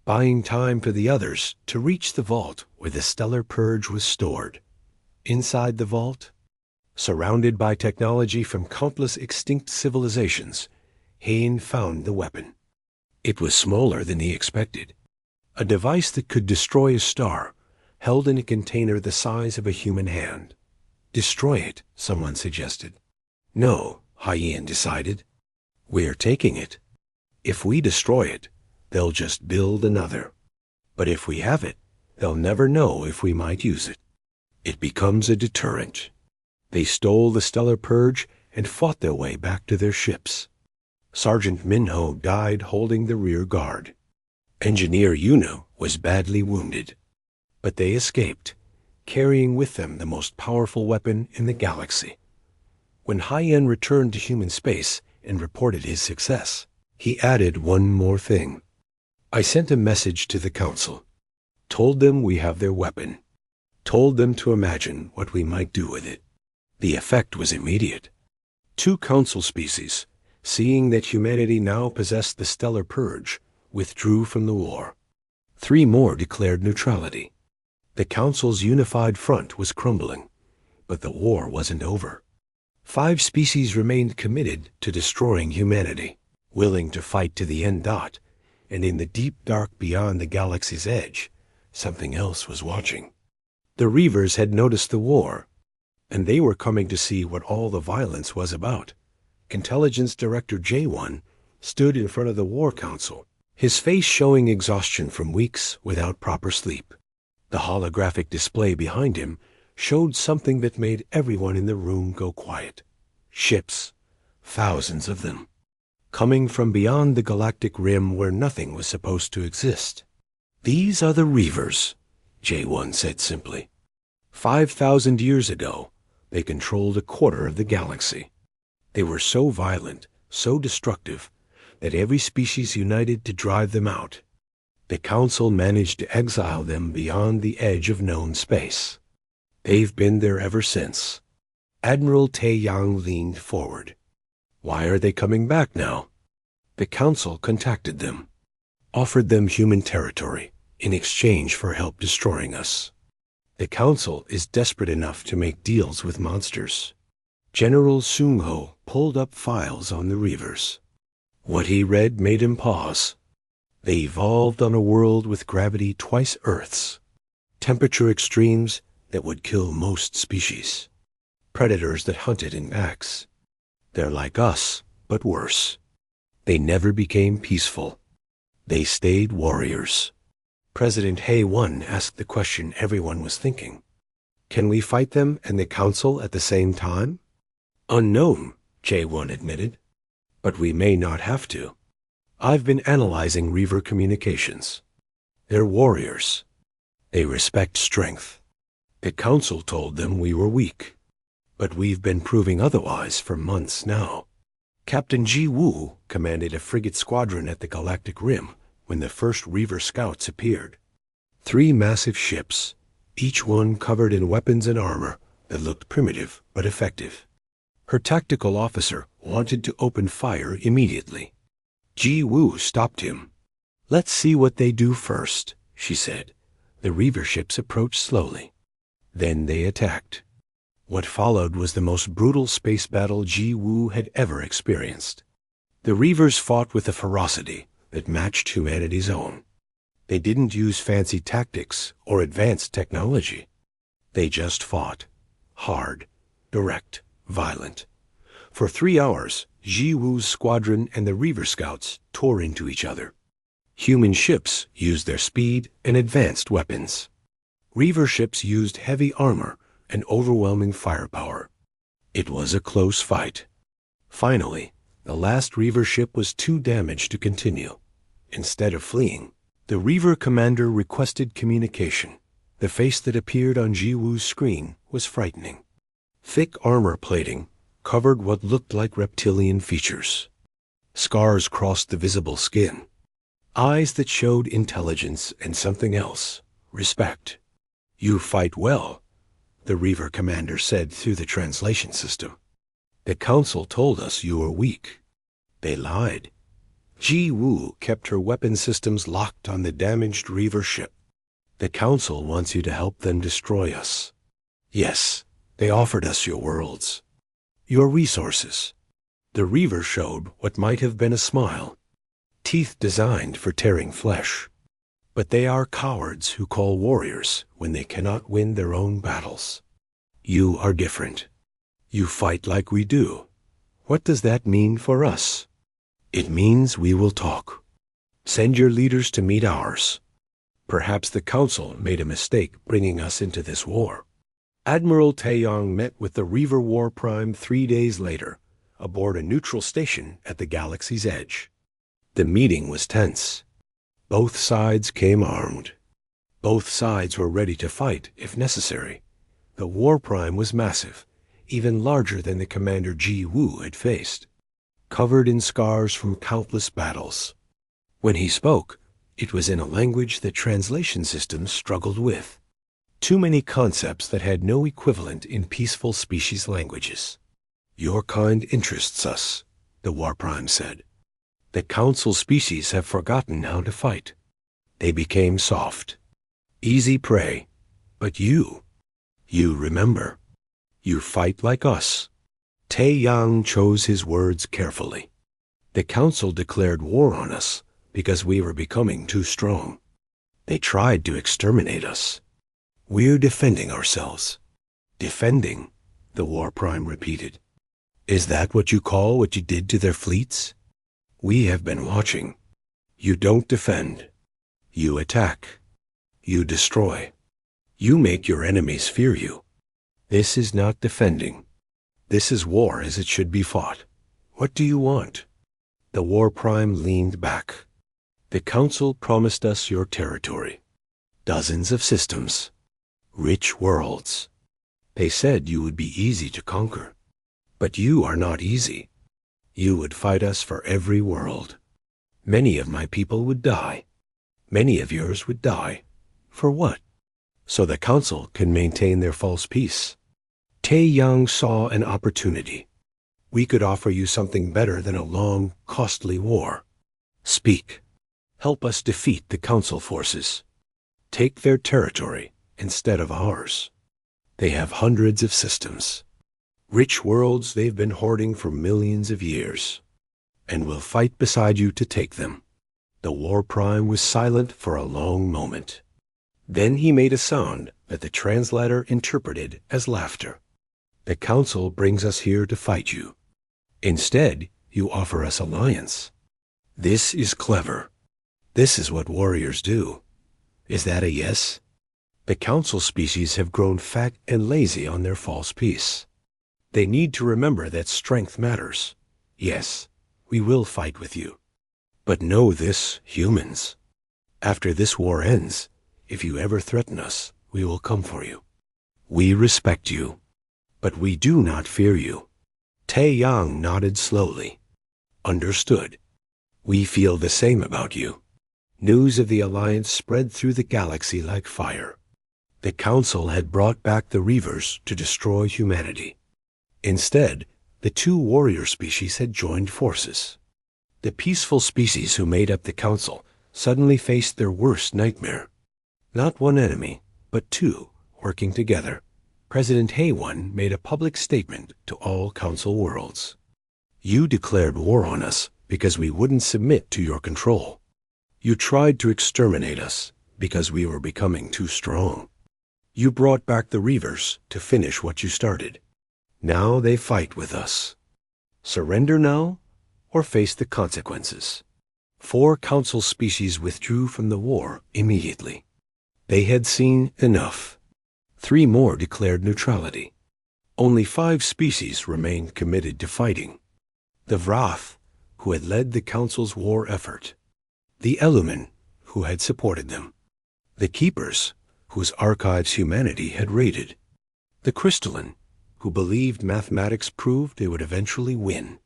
buying time for the others to reach the vault where the Stellar Purge was stored. Inside the vault, Surrounded by technology from countless extinct civilizations, Hayne found the weapon. It was smaller than he expected. A device that could destroy a star, held in a container the size of a human hand. Destroy it, someone suggested. No, Hyen decided. We're taking it. If we destroy it, they'll just build another. But if we have it, they'll never know if we might use it. It becomes a deterrent. They stole the stellar purge and fought their way back to their ships. Sergeant Minho died holding the rear guard. Engineer Yuna was badly wounded. But they escaped, carrying with them the most powerful weapon in the galaxy. When Hyen returned to human space and reported his success, he added one more thing. I sent a message to the Council. Told them we have their weapon. Told them to imagine what we might do with it. The effect was immediate. 2 Council species, seeing that humanity now possessed the stellar purge, withdrew from the war. 3 more declared neutrality. The Council's unified front was crumbling, but the war wasn't over. 5 species remained committed to destroying humanity, willing to fight to the end. And in the deep dark beyond the galaxy's edge, something else was watching. The Reavers had noticed the war, and they were coming to see what all the violence was about. Intelligence Director J1 stood in front of the War Council, his face showing exhaustion from weeks without proper sleep. The holographic display behind him showed something that made everyone in the room go quiet. Ships, thousands of them, coming from beyond the galactic rim where nothing was supposed to exist. These are the Reavers, J1 said simply. 5,000 years ago, they controlled a quarter of the galaxy. They were so violent, so destructive, that every species united to drive them out. The Council managed to exile them beyond the edge of known space. They've been there ever since. Admiral Taeyang leaned forward. Why are they coming back now? The Council contacted them, offered them human territory in exchange for help destroying us. The Council is desperate enough to make deals with monsters. General Sung-ho pulled up files on the Reavers. What he read made him pause. They evolved on a world with gravity twice Earth's, temperature extremes that would kill most species, predators that hunted in packs. They're like us, but worse. They never became peaceful. They stayed warriors. President Hay-1 asked the question everyone was thinking. Can we fight them and the Council at the same time? Unknown, J1 admitted. But we may not have to. I've been analyzing Reaver communications. They're warriors. They respect strength. The Council told them we were weak. But we've been proving otherwise for months now. Captain Ji Woo commanded a frigate squadron at the Galactic Rim when the first Reaver scouts appeared. 3 massive ships, each one covered in weapons and armor that looked primitive but effective. Her tactical officer wanted to open fire immediately. Ji Woo stopped him. Let's see what they do first, she said. The Reaver ships approached slowly. Then they attacked. What followed was the most brutal space battle Ji Woo had ever experienced. The Reavers fought with a ferocity that matched humanity's own. They didn't use fancy tactics or advanced technology. They just fought. Hard, direct, violent. For 3 hours, Ji Woo's squadron and the Reaver scouts tore into each other. Human ships used their speed and advanced weapons. Reaver ships used heavy armor and overwhelming firepower. It was a close fight. Finally, the last Reaver ship was too damaged to continue. Instead of fleeing, the Reaver commander requested communication. The face that appeared on Ji Woo's screen was frightening. Thick armor plating covered what looked like reptilian features. Scars crossed the visible skin. Eyes that showed intelligence and something else, respect. You fight well, the Reaver commander said through the translation system. The Council told us you were weak. They lied. Ji Woo kept her weapon systems locked on the damaged Reaver ship. The Council wants you to help them destroy us. Yes, They offered us your worlds, your resources. The Reaver showed what might have been a smile, teeth designed for tearing flesh. But they are cowards who call warriors when they cannot win their own battles. You are different. You fight like we do. What does that mean for us? It means we will talk. Send your leaders to meet ours. Perhaps the Council made a mistake bringing us into this war. Admiral Taeyong met with the Reaver War Prime 3 days later, aboard a neutral station at the galaxy's edge. The meeting was tense. Both sides came armed. Both sides were ready to fight if necessary. The War Prime was massive, even larger than the Commander Ji Woo had faced, covered in scars from countless battles. When he spoke, it was in a language that translation systems struggled with. Too many concepts that had no equivalent in peaceful species languages. Your kind interests us, the War Prime said. The Council species have forgotten how to fight. They became soft, easy prey. But you remember. You fight like us. Taeyang chose his words carefully. The Council declared war on us because we were becoming too strong. They tried to exterminate us. We're defending ourselves. Defending, the War Prime repeated. Is that what you call what you did to their fleets? We have been watching. You don't defend. You attack. You destroy. You make your enemies fear you. This is not defending. This is war as it should be fought. What do you want? The War Prime leaned back. The Council promised us your territory. Dozens of systems. Rich worlds. They said you would be easy to conquer. But you are not easy. You would fight us for every world. Many of my people would die. Many of yours would die. For what? So the Council can maintain their false peace. Taeyang saw an opportunity. We could offer you something better than a long, costly war. Speak. Help us defeat the Council forces. Take their territory instead of ours. They have hundreds of systems. Rich worlds they've been hoarding for millions of years. And will fight beside you to take them. The War Prime was silent for a long moment. Then he made a sound that the translator interpreted as laughter. The Council brings us here to fight you. Instead, you offer us alliance. This is clever. This is what warriors do. Is that a yes? The Council species have grown fat and lazy on their false peace. They need to remember that strength matters. Yes, we will fight with you. But know this, humans. After this war ends, if you ever threaten us, we will come for you. We respect you. But we do not fear you. Taeyang nodded slowly. Understood. We feel the same about you. News of the alliance spread through the galaxy like fire. The Council had brought back the Reavers to destroy humanity. Instead, the two warrior species had joined forces. The peaceful species who made up the Council suddenly faced their worst nightmare. Not one enemy, but two, working together. President Haewon made a public statement to all Council worlds. You declared war on us because we wouldn't submit to your control. You tried to exterminate us because we were becoming too strong. You brought back the Reavers to finish what you started. Now they fight with us. Surrender now, or face the consequences. 4 Council species withdrew from the war immediately. They had seen enough. 3 more declared neutrality. Only 5 species remained committed to fighting. The Vrath, who had led the Council's war effort. The Elumen, who had supported them. The Keepers, whose archives humanity had raided. The Crystalline, who believed mathematics proved they would eventually win.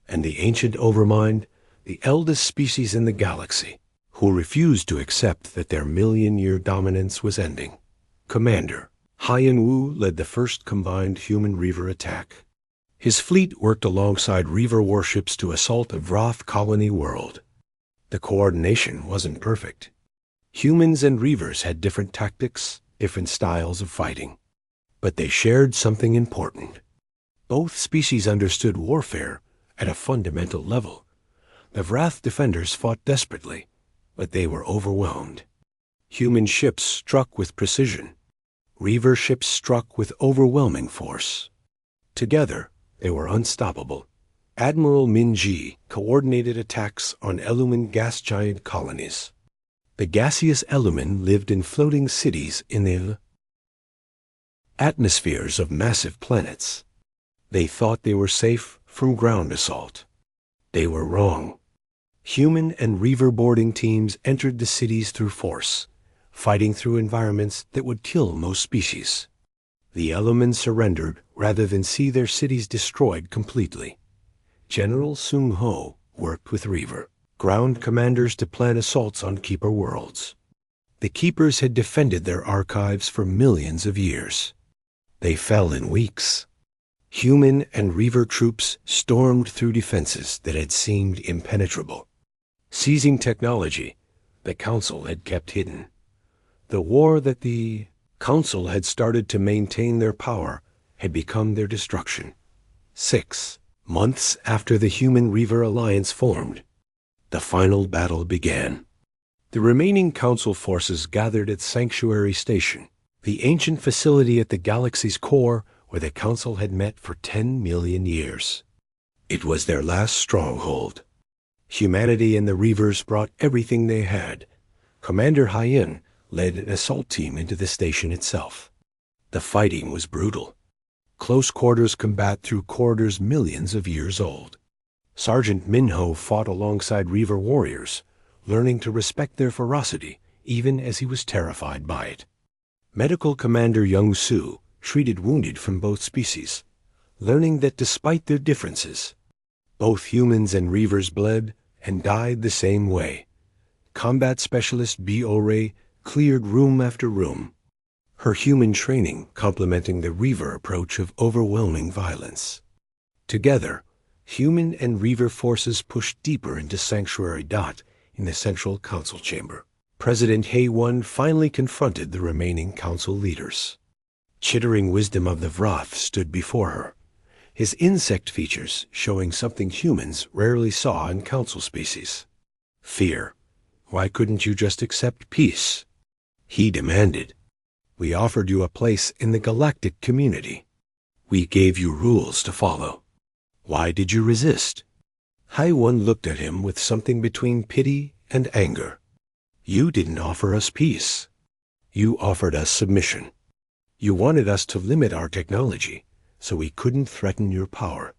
And the Ancient Overmind, the eldest species in the galaxy, who refused to accept that their million-year dominance was ending. Commander Haiyan Wu led the first combined human-Reaver attack. His fleet worked alongside Reaver warships to assault a Vrath colony world. The coordination wasn't perfect. Humans and Reavers had different tactics, different styles of fighting. But they shared something important. Both species understood warfare at a fundamental level. The Wrath defenders fought desperately, but they were overwhelmed. Human ships struck with precision. Reaver ships struck with overwhelming force. Together, they were unstoppable. Admiral Min-Ji coordinated attacks on Elumen gas giant colonies. The gaseous Elumen lived in floating cities in the atmospheres of massive planets. They thought they were safe from ground assault. They were wrong. Human and Reaver boarding teams entered the cities through force, fighting through environments that would kill most species. The Elumen surrendered rather than see their cities destroyed completely. General Sung Ho worked with Reaver ground commanders to plan assaults on Keeper worlds. The Keepers had defended their archives for millions of years. They fell in weeks. Human and Reaver troops stormed through defenses that had seemed impenetrable. Seizing technology the Council had kept hidden. The war that the Council had started to maintain their power had become their destruction. 6 months after the Human-Reaver alliance formed, the final battle began. The remaining Council forces gathered at Sanctuary Station, the ancient facility at the galaxy's core where the Council had met for 10 million years. It was their last stronghold. Humanity and the Reavers brought everything they had. Commander Hyen led an assault team into the station itself. The fighting was brutal. Close quarters combat through corridors millions of years old. Sergeant Minho fought alongside Reaver warriors, learning to respect their ferocity even as he was terrified by it. Medical Commander Young Soo treated wounded from both species, learning that despite their differences, both humans and Reavers bled and died the same way. Combat Specialist B.O.Ray cleared room after room, her human training complementing the Reaver approach of overwhelming violence. Together, human and Reaver forces pushed deeper into Sanctuary Dot in the central council chamber. President Hae-Won finally confronted the remaining council leaders. Chittering wisdom of the Vroth stood before her, his insect features showing something humans rarely saw in council species. Fear. Why couldn't you just accept peace? He demanded. We offered you a place in the galactic community. We gave you rules to follow. Why did you resist? Hae-Won looked at him with something between pity and anger. You didn't offer us peace. You offered us submission. You wanted us to limit our technology so we couldn't threaten your power.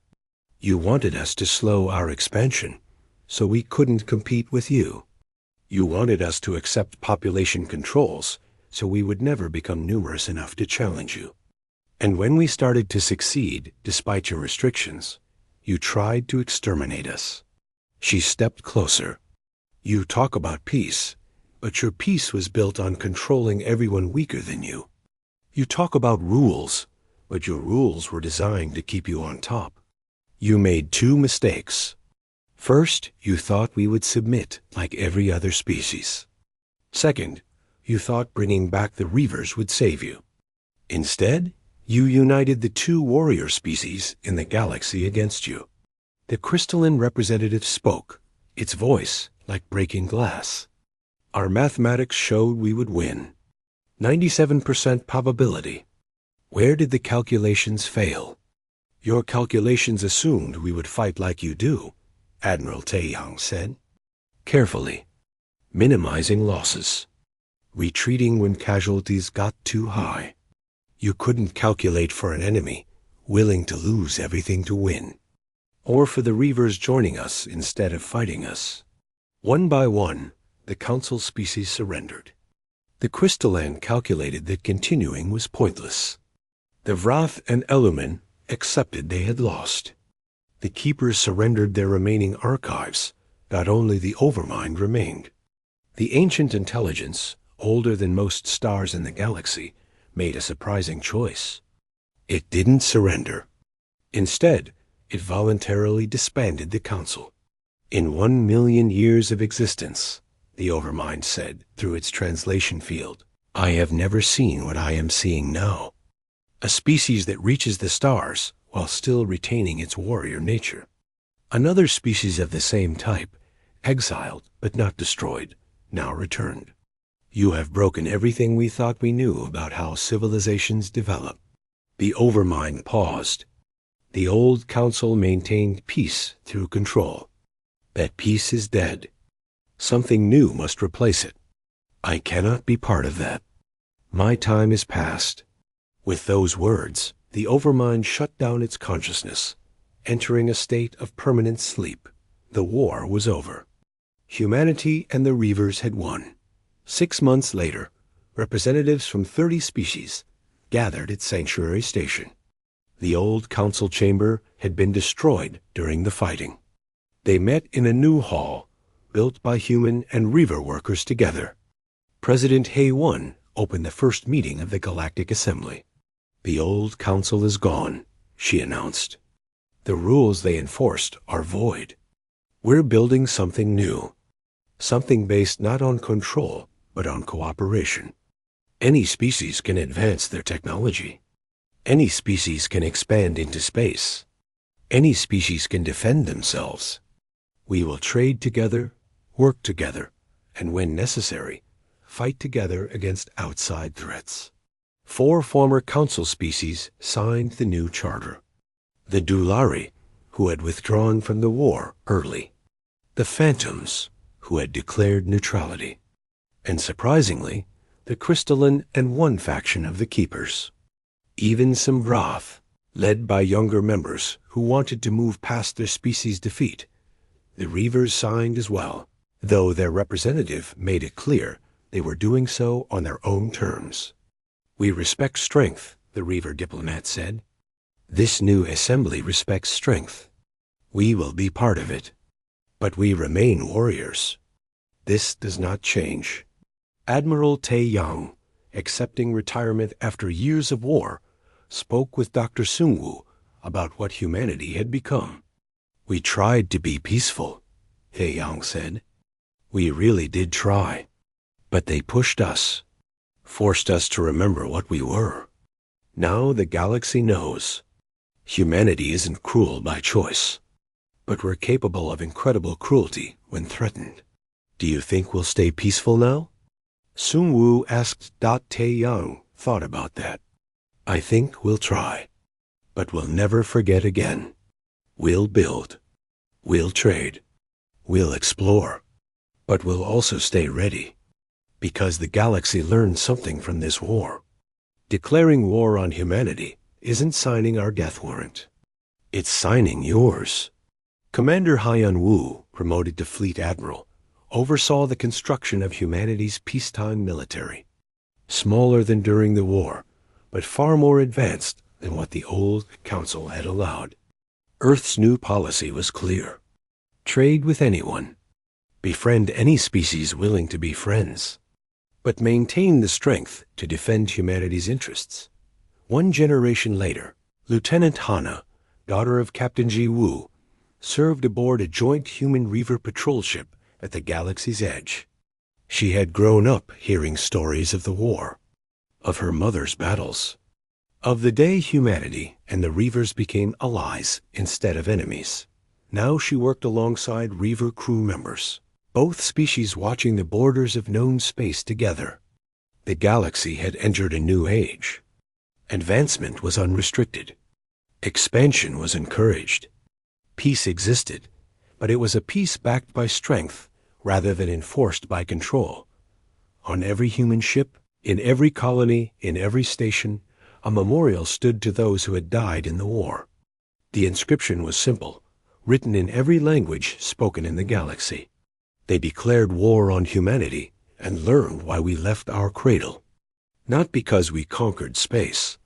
You wanted us to slow our expansion so we couldn't compete with you. You wanted us to accept population controls so we would never become numerous enough to challenge you. And when we started to succeed despite your restrictions, you tried to exterminate us. She stepped closer. You talk about peace, but your peace was built on controlling everyone weaker than you. You talk about rules, but your rules were designed to keep you on top. You made 2 mistakes. First, you thought we would submit like every other species. Second, you thought bringing back the Reavers would save you. Instead, you united the 2 warrior species in the galaxy against you. The crystalline representative spoke, its voice like breaking glass. Our mathematics showed we would win. 97% probability. Where did the calculations fail? Your calculations assumed we would fight like you do, Admiral Taeyang said. Carefully. Minimizing losses. Retreating when casualties got too high. You couldn't calculate for an enemy willing to lose everything to win, or for the Reavers joining us instead of fighting us. One by one, the council species surrendered. The crystalline calculated that continuing was pointless. The Vroth and Elumen accepted they had lost. The Keepers surrendered their remaining archives. Not only the Overmind remained. The ancient intelligence, older than most stars in the galaxy, made a surprising choice. It didn't surrender. Instead, it voluntarily disbanded the council. In 1 million years of existence, the Overmind said through its translation field, I have never seen what I am seeing now. a species that reaches the stars while still retaining its warrior nature. Another species of the same type, exiled but not destroyed, now returned. You have broken everything we thought we knew about how civilizations develop. The Overmind paused. The old council maintained peace through control. That peace is dead. Something new must replace it. I cannot be part of that. My time is past. With those words, the Overmind shut down its consciousness, entering a state of permanent sleep. The war was over. Humanity and the Reavers had won. 6 months later, representatives from 30 species gathered at Sanctuary Station. The old council chamber had been destroyed during the fighting. They met in a new hall, built by human and Reaver workers together. President Hay-1 opened the first meeting of the Galactic Assembly. The old council is gone, she announced. The rules they enforced are void. We're building something new. Something based not on control, but on cooperation. Any species can advance their technology. Any species can expand into space. Any species can defend themselves. We will trade together, work together, and when necessary, fight together against outside threats. 4 former council species signed the new charter. The Dulari, who had withdrawn from the war early. The Phantoms, who had declared neutrality. And surprisingly, the Crystalline and One faction of the Keepers. Even some Wrath, led by younger members who wanted to move past their species' defeat. The Reavers signed as well, though their representative made it clear they were doing so on their own terms. We respect strength, the Reaver diplomat said. This new assembly respects strength. We will be part of it. But we remain warriors. This does not change. Admiral Tae-Yang, accepting retirement after years of war, spoke with Dr. Sung-woo about what humanity had become. We tried to be peaceful, Tae-Yang said. We really did try. But they pushed us, forced us to remember what we were. Now the galaxy knows. Humanity isn't cruel by choice, but we're capable of incredible cruelty when threatened. Do you think we'll stay peaceful now? Sung-woo asked. Tae-Yang thought about that. I think we'll try, but we'll never forget again. We'll build. We'll trade. We'll explore. But we'll also stay ready, because the galaxy learned something from this war. Declaring war on humanity isn't signing our death warrant. It's signing yours. Commander Hyun-woo, promoted to Fleet Admiral, oversaw the construction of humanity's peacetime military. Smaller than during the war, but far more advanced than what the old council had allowed. Earth's new policy was clear. Trade with anyone. Befriend any species willing to be friends. But maintain the strength to defend humanity's interests. 1 generation later, Lieutenant Hana, daughter of Captain Ji-woo, served aboard a joint human-Reaver patrol ship at the galaxy's edge. She had grown up hearing stories of the war, of her mother's battles, of the day humanity and the Reavers became allies instead of enemies. Now she worked alongside Reaver crew members, both species watching the borders of known space together. The galaxy had entered a new age. Advancement was unrestricted. Expansion was encouraged. Peace existed, but it was a peace backed by strength rather than enforced by control. On every human ship, in every colony, in every station, a memorial stood to those who had died in the war. The inscription was simple, written in every language spoken in the galaxy. They declared war on humanity and learned why we left our cradle. Not because we conquered space,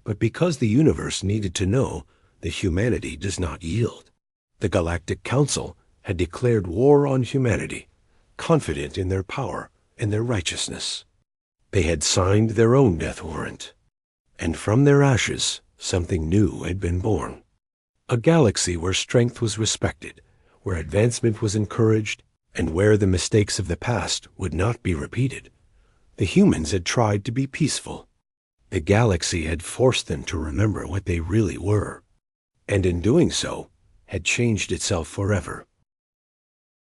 but because the universe needed to know that humanity does not yield. The Galactic Council had declared war on humanity, confident in their power and their righteousness. They had signed their own death warrant, and from their ashes something new had been born. A galaxy where strength was respected, where advancement was encouraged, and where the mistakes of the past would not be repeated. The humans had tried to be peaceful. The galaxy had forced them to remember what they really were, and in doing so, had changed itself forever.